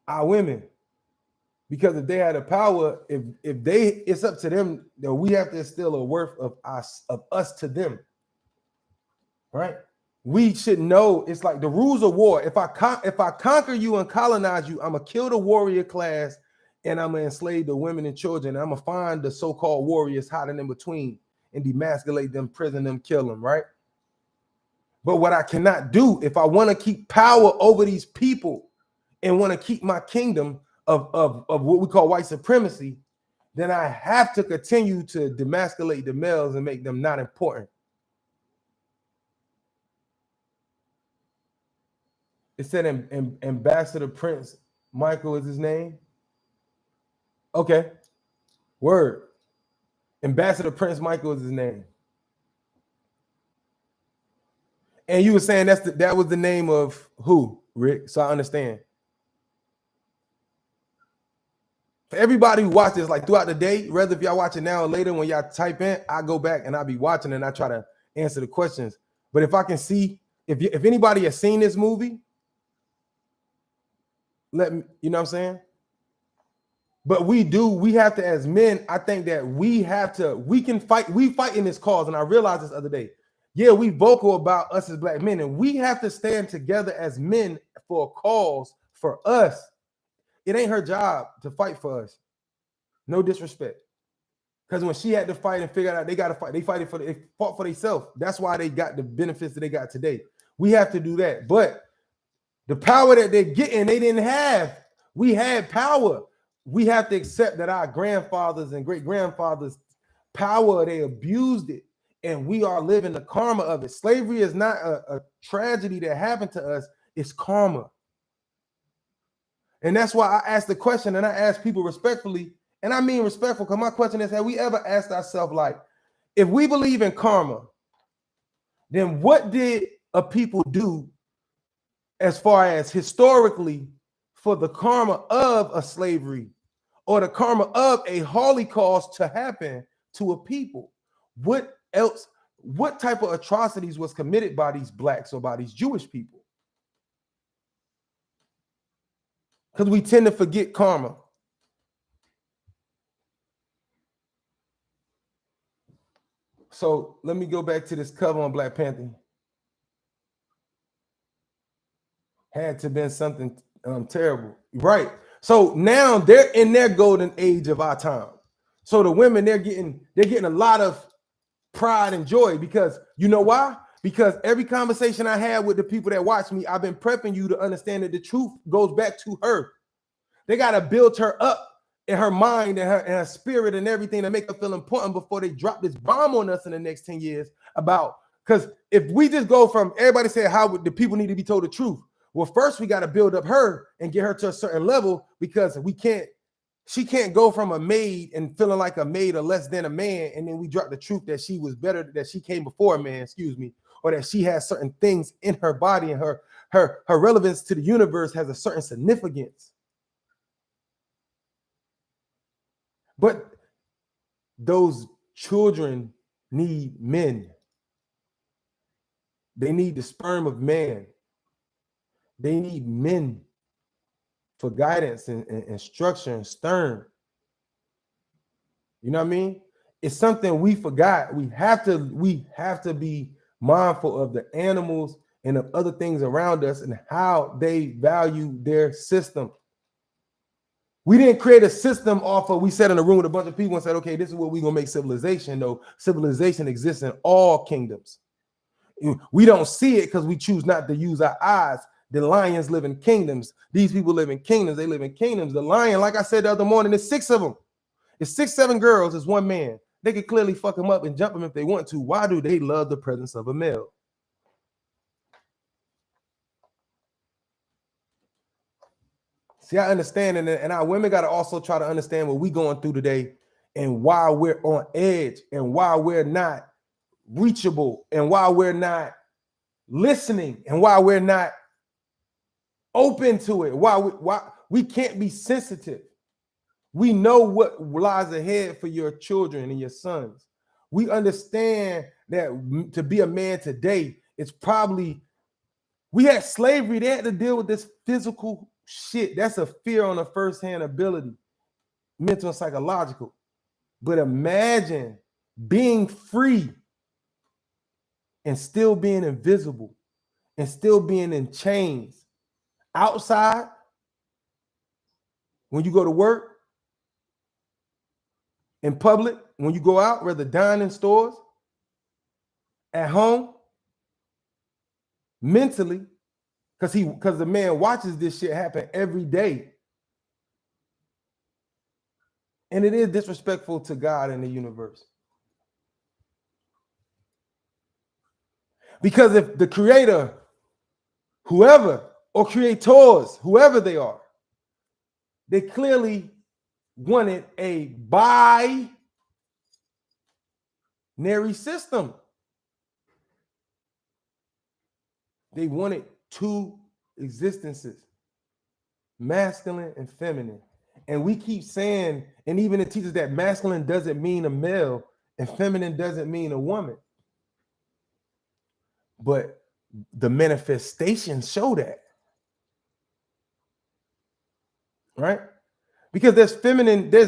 Our women. Because if they had the power, it's up to them that we have to instill a worth of us to them. Right? We should know it's like the rules of war. If I conquer you and colonize you, I'm gonna kill the warrior class and I'm gonna enslave the women and children. And I'm gonna find the so-called warriors hiding in between and demasculate them, prison them, kill them, right? But what I cannot do, if I want to keep power over these people and want to keep my kingdom of what we call white supremacy, then I have to continue to demasculate the males and make them not important. It said Ambassador Prince Michael is his name. Okay. Word. Ambassador Prince Michael is his name. And you were saying that was the name of who, Rick? So I understand. For everybody who watches like throughout the day, whether if y'all watch it now or later, when y'all type in, I go back and I'll be watching and I try to answer the questions. But if I can see, if anybody has seen this movie, let me, you know what I'm saying? But we have to, as men, I think that we can fight, we fight in this cause. And I realized this other day. Yeah, we vocal about us as black men, and we have to stand together as men for a cause for us. It ain't her job to fight for us. No disrespect. Because when she had to fight and figure out they got to fight, they fought for themselves. That's why they got the benefits that they got today. We have to do that. But the power that they're getting, they didn't have. We had power. We have to accept that our grandfathers and great-grandfathers' power, they abused it. and we are living the karma of it. Slavery is not a tragedy that happened to us, it's karma. And that's why I asked the question, and I ask people respectfully, and I mean respectful, because my question is, have we ever asked ourselves, like, if we believe in karma, then what did a people do as far as historically for the karma of a slavery or the karma of a Holocaust to happen to a people? What else, what type of atrocities was committed by these blacks or by these Jewish people? Because we tend to forget karma. So let me go back to this cover on Black Panther. Had to have been something terrible, right? So now they're in their golden age of our time. So the women, they're getting a lot of pride and joy, because you know why? Because every conversation I had with the people that watch me, I've been prepping you to understand that the truth goes back to her. They got to build her up in her mind and her spirit and everything to make her feel important before they drop this bomb on us in the next 10 years about, because if we just go from everybody saying how the people need to be told the truth, well, first we got to build up her and get her to a certain level, because she can't go from a maid and feeling like a maid or less than a man, and then we drop the truth that she was better, that she came before a man, or that she has certain things in her body and her relevance to the universe has a certain significance. But those children need men. They need the sperm of man. They need men for guidance and structure and stern. You know what I mean? It's something we forgot. We have to be mindful of the animals and of other things around us and how they value their system. We didn't create a system off of, we sat in a room with a bunch of people and said, okay, this is what we're going to make civilization. No, civilization exists in all kingdoms. We don't see it because we choose not to use our eyes. The lions live in kingdoms. These people live in kingdoms. They live in kingdoms. The lion, like I said the other morning, there's 6 of them. It's 6, 7 girls. It's 1 man. They could clearly fuck him up and jump him if they want to. Why do they love the presence of a male? See, I understand, and our women got to also try to understand what we're going through today and why we're on edge and why we're not reachable and why we're not listening and why we're not open to it, why we can't be sensitive. We know what lies ahead for your children and your sons. We understand that to be a man today, it's probably, we had slavery, they had to deal with this physical shit. That's a fear on a first-hand ability, mental and psychological. But imagine being free and still being invisible and still being in chains outside when you go to work, in public, when you go out, whether dine in stores, at home, mentally, because the man watches this shit happen every day. And it is disrespectful to God and the universe. Because if the creator, whoever, or creators, whoever they are, they clearly wanted a binary system. They wanted 2 existences, masculine and feminine. And we keep saying, and even it teaches that masculine doesn't mean a male and feminine doesn't mean a woman. But the manifestations show that. Right? Because there's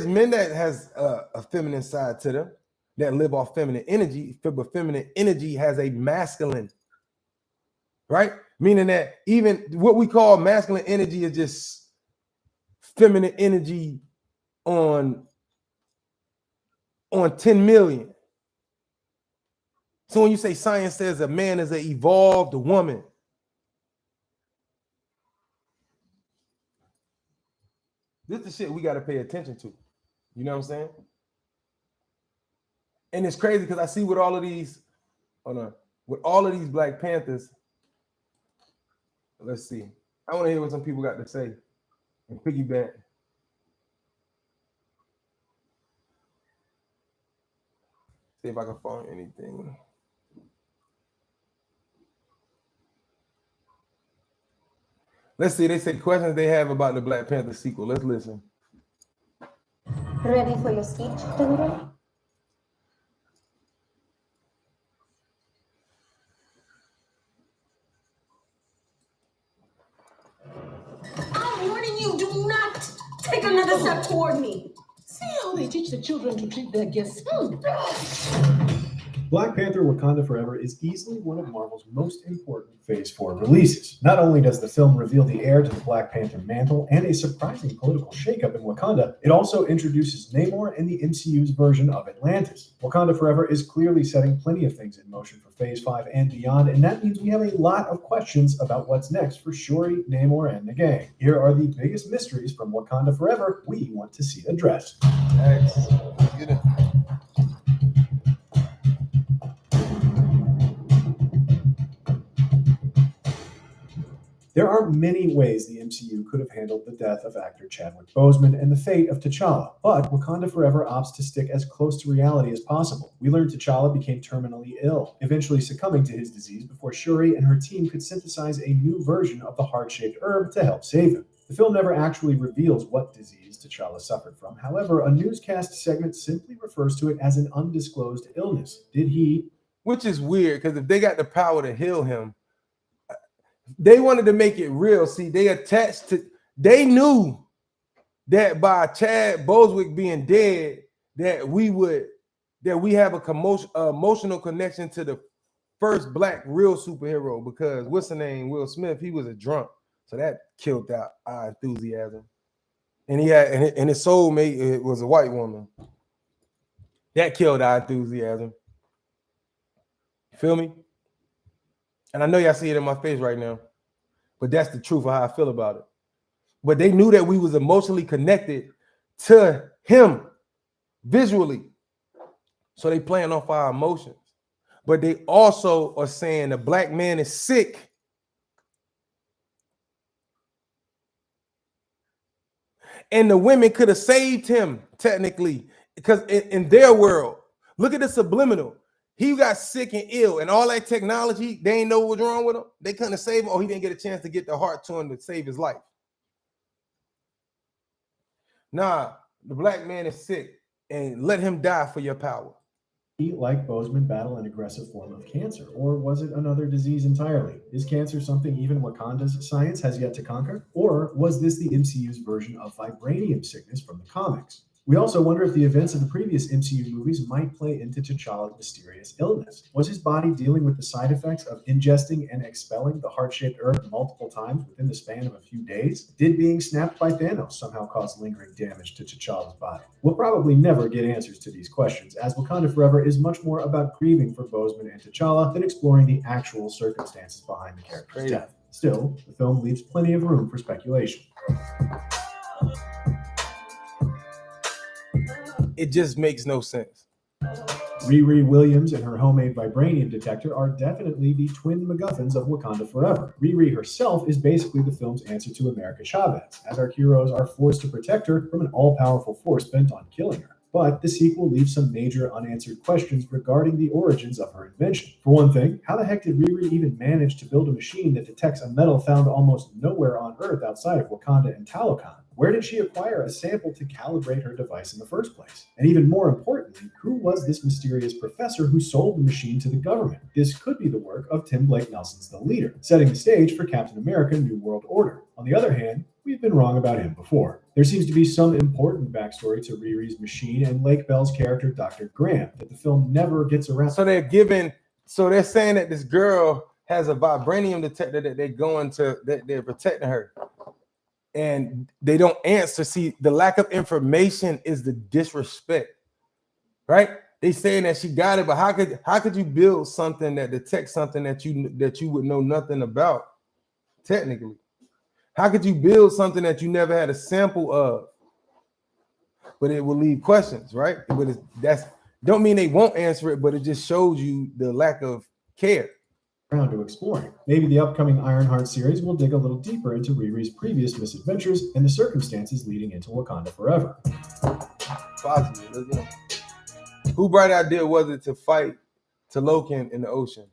men that has a feminine side to them that live off feminine energy, but feminine energy has a masculine, right? Meaning that even what we call masculine energy is just feminine energy on 10 million. So when you say science says a man is an evolved woman, this is the shit we got to pay attention to. You know what I'm saying? And it's crazy because I see with all of these, with all of these Black Panthers, let's see. I want to hear what some people got to say and piggyback. See if I can find anything. Let's see. They say questions they have about the Black Panther sequel. Let's listen. Ready for your speech, Convo? I'm warning you, do not take another step toward me. See how they teach the children to treat their guests. Black Panther Wakanda Forever is easily one of Marvel's most important Phase 4 releases. Not only does the film reveal the heir to the Black Panther mantle and a surprising political shakeup in Wakanda, it also introduces Namor and the MCU's version of Atlantis. Wakanda Forever is clearly setting plenty of things in motion for Phase 5 and beyond, and that means we have a lot of questions about what's next for Shuri, Namor, and the gang. Here are the biggest mysteries from Wakanda Forever we want to see addressed. Thanks. Get it. There are many ways the MCU could have handled the death of actor Chadwick Boseman and the fate of T'Challa, but Wakanda Forever opts to stick as close to reality as possible. We learned T'Challa became terminally ill, eventually succumbing to his disease before Shuri and her team could synthesize a new version of the heart-shaped herb to help save him. The film never actually reveals what disease T'Challa suffered from. However, a newscast segment simply refers to it as an undisclosed illness. Did he? Which is weird, because if they got the power to heal him, they wanted to make it real. See, they knew that by Chad Boswick being dead, that we have a emotional connection to the first Black real superhero, because what's the name? Will Smith, he was a drunk. So that killed out our enthusiasm. And and his soulmate, it was a white woman. That killed our enthusiasm. Feel me? And I know y'all see it in my face right now, but that's the truth of how I feel about it. But they knew that we was emotionally connected to him visually. So they playing off our emotions. But they also are saying the Black man is sick. And the women could have saved him, technically, because in their world, look at the subliminal. He got sick and ill, and all that technology, they ain't know what was wrong with him. They couldn't save him, or he didn't get a chance to get the heart to him to save his life. Nah, the Black man is sick, and let him die for your power. He, like Boseman, battle an aggressive form of cancer, or was it another disease entirely? Is cancer something even Wakanda's science has yet to conquer? Or was this the MCU's version of vibranium sickness from the comics? We also wonder if the events of the previous MCU movies might play into T'Challa's mysterious illness. Was his body dealing with the side effects of ingesting and expelling the heart-shaped herb multiple times within the span of a few days? Did being snapped by Thanos somehow cause lingering damage to T'Challa's body? We'll probably never get answers to these questions, as Wakanda Forever is much more about grieving for Boseman and T'Challa than exploring the actual circumstances behind the character's death. Still, the film leaves plenty of room for speculation. It just makes no sense. Riri Williams and her homemade vibranium detector are definitely the twin MacGuffins of Wakanda Forever. Riri herself is basically the film's answer to America Chavez, as our heroes are forced to protect her from an all-powerful force bent on killing her. But the sequel leaves some major unanswered questions regarding the origins of her invention. For one thing, how the heck did Riri even manage to build a machine that detects a metal found almost nowhere on Earth outside of Wakanda and Talokan? Where did she acquire a sample to calibrate her device in the first place? And even more importantly, who was this mysterious professor who sold the machine to the government? This could be the work of Tim Blake Nelson's The Leader, setting the stage for Captain America: New World Order. On the other hand, we've been wrong about him before. There seems to be some important backstory to Riri's machine and Lake Bell's character, Dr. Graham, that the film never gets around. So they're saying that this girl has a vibranium detector that they're protecting her. And they don't answer. See, the lack of information is the disrespect, right? They saying that she got it, but how could you build something that detects something that you would know nothing about? Technically, how could you build something that you never had a sample of? But it will leave questions, right? But Don't mean they won't answer it, but it just shows you the lack of care. Around to exploring. Maybe the upcoming Ironheart series will dig a little deeper into Riri's previous misadventures and the circumstances leading into Wakanda Forever. Possibly. Who bright idea was it to fight Talokan in the ocean?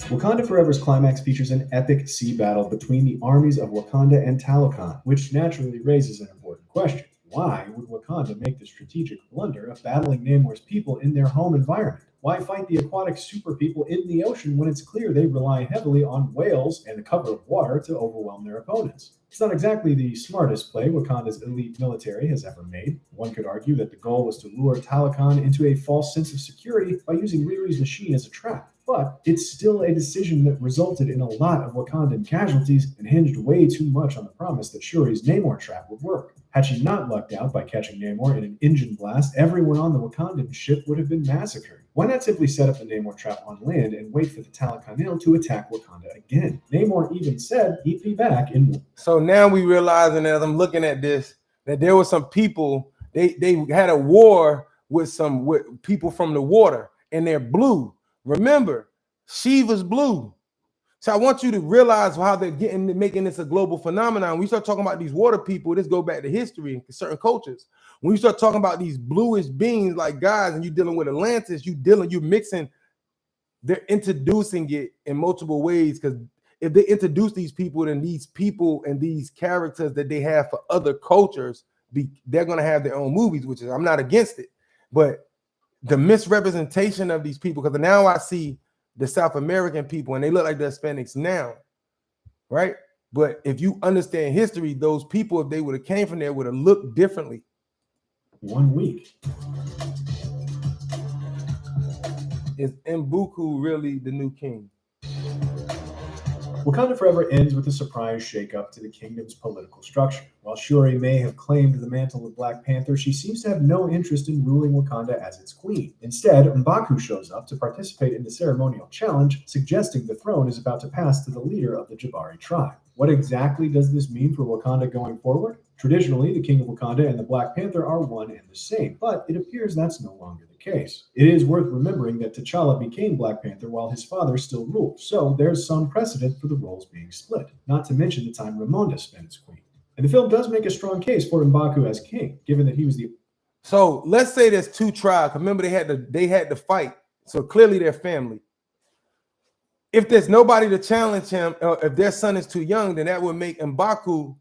Wakanda Forever's climax features an epic sea battle between the armies of Wakanda and Talokan, which naturally raises an important question. Why would Wakanda make the strategic blunder of battling Namor's people in their home environment? Why fight the aquatic super people in the ocean when it's clear they rely heavily on whales and the cover of water to overwhelm their opponents? It's not exactly the smartest play Wakanda's elite military has ever made. One could argue that the goal was to lure Talokan into a false sense of security by using Riri's machine as a trap. But it's still a decision that resulted in a lot of Wakandan casualties and hinged way too much on the promise that Shuri's Namor trap would work. Had she not lucked out by catching Namor in an engine blast, everyone on the Wakandan ship would have been massacred. Why not simply set up the Namor trap on land and wait for the Talokanil to attack Wakanda again? Namor even said he'd be back in. So now we realizing, as I'm looking at this, that there were some people, they had a war with people from the water, and they're blue. Remember, Shiva's blue. So I want you to realize how they're making this a global phenomenon. When we start talking about these water people, this go back to history and certain cultures. When you start talking about these bluish beings like guys, and you're dealing with Atlantis, you're mixing, they're introducing it in multiple ways. Because if they introduce these people, then these people and these characters that they have for other cultures, they're going to have their own movies, which is, I'm not against it. But the misrepresentation of these people, because now I see the South American people and they look like the Hispanics now, right? But if you understand history, those people, if they would have came from there, would have looked differently. 1 week. Is M'Baku really the new king? Wakanda Forever ends with a surprise shakeup to the kingdom's political structure. While Shuri may have claimed the mantle of Black Panther, she seems to have no interest in ruling Wakanda as its queen. Instead, M'Baku shows up to participate in the ceremonial challenge, suggesting the throne is about to pass to the leader of the Jabari tribe. What exactly does this mean for Wakanda going forward? Traditionally, the King of Wakanda and the Black Panther are one and the same, but it appears that's no longer the case. It is worth remembering that T'Challa became Black Panther while his father still ruled, so there's some precedent for the roles being split, not to mention the time Ramonda spent as queen. And the film does make a strong case for M'Baku as king, given that he was the... So let's say there's two tribes. Remember, they had to fight, so clearly they're family. If there's nobody to challenge him, or if their son is too young, then that would make M'Baku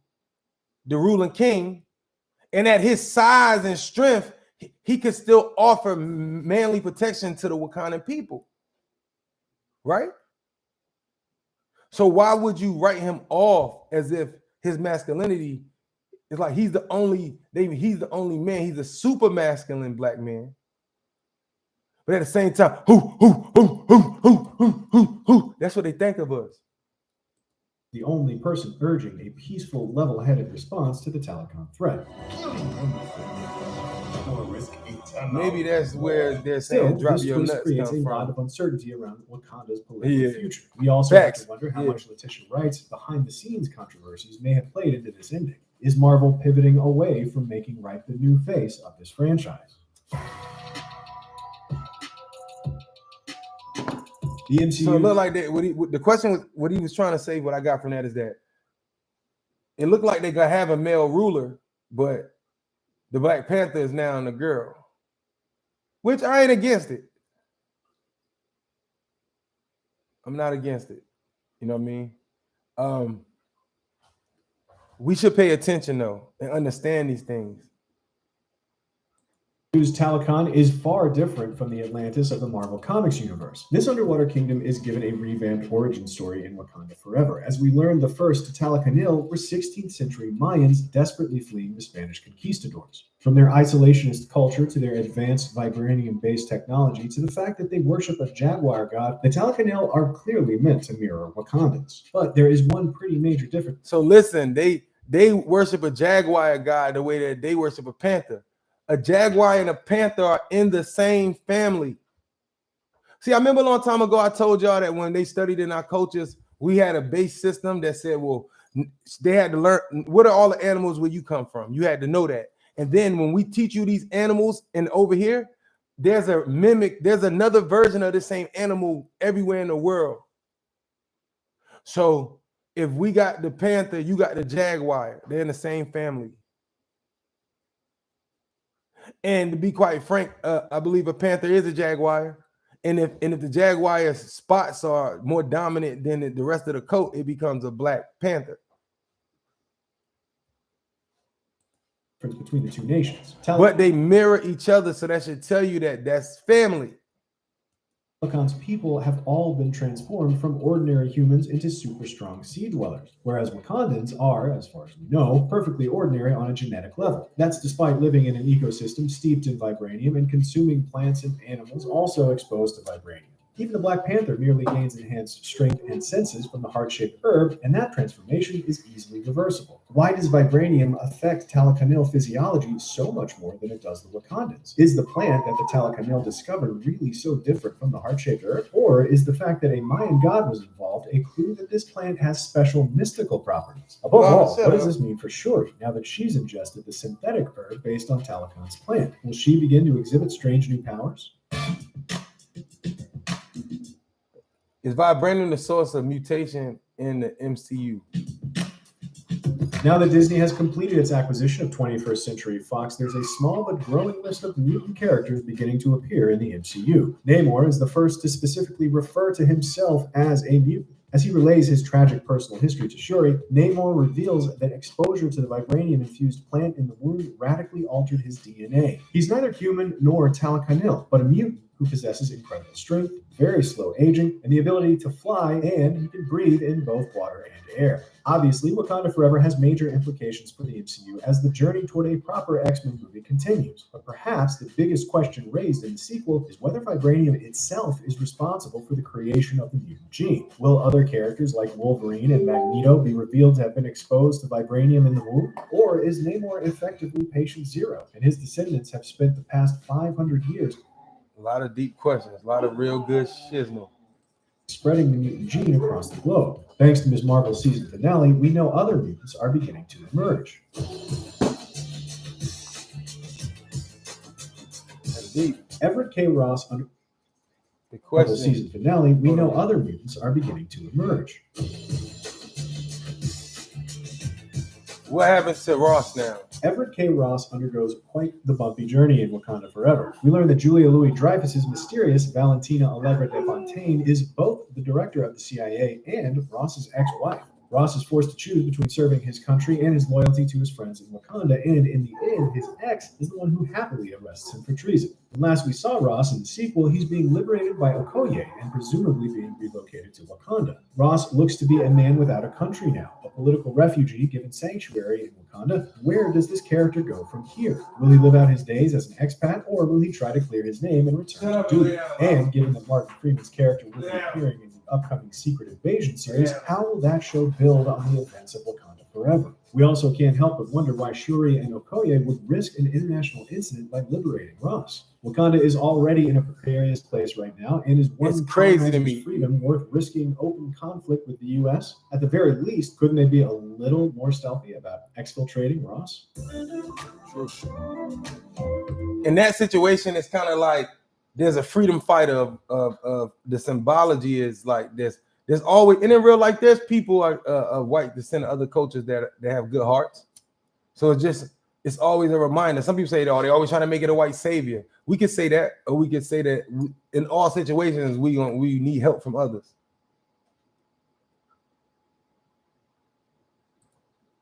the ruling king, and at his size and strength, he could still offer manly protection to the Wakandan people, right? So why would you write him off as if his masculinity is like he's the only man, he's a super masculine black man, but at the same time, that's what they think of us. The only person urging a peaceful, level-headed response to the Talokan threat. Maybe that's where they're saying drop your nuts creates come a from. lot of uncertainty around Wakanda's political future. We also have to wonder how much Letitia Wright's behind-the-scenes controversies may have played into this ending. Is Marvel pivoting away from making Wright the new face of this franchise? The MCU. So it looked like that. The question was what he was trying to say. What I got from that is that it looked like they gonna have a male ruler, but the Black Panther is now the girl, which I ain't against it. I'm not against it. You know what I mean? We should pay attention though and understand these things. Talokan is far different from the Atlantis of the Marvel Comics universe. This underwater kingdom is given a revamped origin story in Wakanda Forever. As we learn, the first Talokanil were 16th century Mayans desperately fleeing the Spanish conquistadors. From their isolationist culture to their advanced vibranium-based technology to the fact that they worship a jaguar god, the Talokanil are clearly meant to mirror Wakandans. But there is one pretty major difference. So listen, they worship a jaguar god the way that they worship a panther. A jaguar and a panther are in the same family. See, I remember a long time ago, I told y'all that when they studied in our cultures, we had a base system that said, well, they had to learn, what are all the animals where you come from? You had to know that. And then when we teach you these animals, and over here, there's a mimic, there's another version of the same animal everywhere in the world. So if we got the panther, you got the jaguar, they're in the same family. And to be quite frank, I believe a panther is a jaguar. And if the jaguar's spots are more dominant than the rest of the coat, it becomes a black panther. Between the two nations. But they mirror each other, so that should tell you that that's family. Talocon's people have all been transformed from ordinary humans into super strong sea dwellers, whereas Wakandans are, as far as we know, perfectly ordinary on a genetic level. That's despite living in an ecosystem steeped in vibranium and consuming plants and animals also exposed to vibranium. Even the Black Panther merely gains enhanced strength and senses from the heart-shaped herb, and that transformation is easily reversible. Why does vibranium affect Talakanil physiology so much more than it does the Wakandans? Is the plant that the Talakanil discovered really so different from the heart-shaped herb? Or is the fact that a Mayan god was involved a clue that this plant has special mystical properties? Above all, what does this mean for Shuri, now that she's ingested the synthetic herb based on Talakan's plant? Will she begin to exhibit strange new powers? Is vibranium the source of mutation in the MCU? Now that Disney has completed its acquisition of 21st Century Fox, there's a small but growing list of mutant characters beginning to appear in the MCU. Namor is the first to specifically refer to himself as a mutant. As he relays his tragic personal history to Shuri, Namor reveals that exposure to the vibranium-infused plant in the wound radically altered his DNA. He's neither human nor Talakanil, but a mutant who possesses incredible strength, very slow aging, and the ability to fly, and he can breathe in both water and air. Obviously, Wakanda Forever has major implications for the MCU as the journey toward a proper X-Men movie continues. But perhaps the biggest question raised in the sequel is whether vibranium itself is responsible for the creation of the mutant gene. Will other characters like Wolverine and Magneto be revealed to have been exposed to vibranium in the womb? Or is Namor effectively patient zero, and his descendants have spent the past 500 years a lot of deep questions, a lot of real good shiznle, spreading the mutant gene across the globe? Thanks to Ms. Marvel's season finale, we know other mutants are beginning to emerge. That's deep. Everett K. Ross under the question season finale, we know other mutants are beginning to emerge. What happens to Ross now? Everett K. Ross undergoes quite the bumpy journey in Wakanda Forever. We learn that Julia Louis-Dreyfus's mysterious Valentina Allegra de Fontaine is both the director of the CIA and Ross's ex-wife. Ross is forced to choose between serving his country and his loyalty to his friends in Wakanda, and in the end, his ex is the one who happily arrests him for treason. When last we saw Ross in the sequel, he's being liberated by Okoye and presumably being relocated to Wakanda. Ross looks to be a man without a country now, a political refugee given sanctuary in Wakanda. Where does this character go from here? Will he live out his days as an expat, or will he try to clear his name and return to duty? And given that Martin Freeman's character will be appearing in the upcoming Secret Invasion series, how will that show build on the events of Wakanda Forever? We also can't help but wonder why Shuri and Okoye would risk an international incident by liberating Ross. Wakanda is already in a precarious place right now, and is one crazy to me. Freedom worth risking open conflict with the U.S.? At the very least, couldn't they be a little more stealthy about exfiltrating Ross? In that situation, it's kind of like there's a freedom fighter of the symbology is like this. There's always, and in real life, there's people of white descent of other cultures that have good hearts. So it's always a reminder. Some people say, oh, they're always trying to make it a white savior. We could say that, or we could say that in all situations, we need help from others.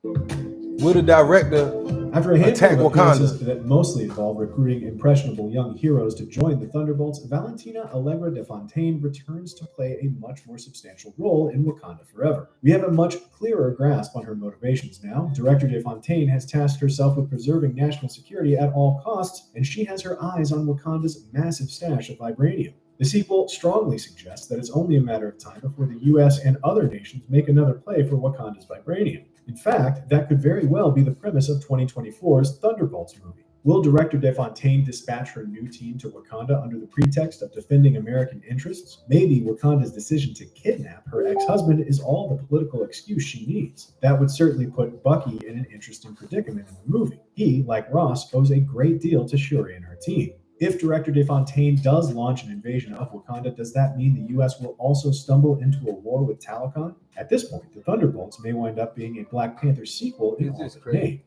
Will the director after a attack handful of appearances Wakanda that mostly involve recruiting impressionable young heroes to join the Thunderbolts, Valentina Allegra de Fontaine returns to play a much more substantial role in Wakanda Forever. We have a much clearer grasp on her motivations now. Director de Fontaine has tasked herself with preserving national security at all costs, and she has her eyes on Wakanda's massive stash of vibranium. The sequel strongly suggests that it's only a matter of time before the US and other nations make another play for Wakanda's vibranium. In fact, that could very well be the premise of 2024's Thunderbolts movie. Will Director DeFontaine dispatch her new team to Wakanda under the pretext of defending American interests? Maybe Wakanda's decision to kidnap her ex-husband is all the political excuse she needs. That would certainly put Bucky in an interesting predicament in the movie. He, like Ross, owes a great deal to Shuri and her team. If Director DeFontaine does launch an invasion of Wakanda, does that mean the U.S. will also stumble into a war with Talokan? At this point, the Thunderbolts may wind up being a Black Panther sequel in all but name.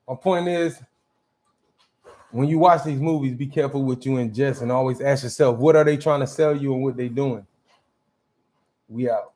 My point is, when you watch these movies, be careful what you ingest and always ask yourself, what are they trying to sell you and what they doing? We out.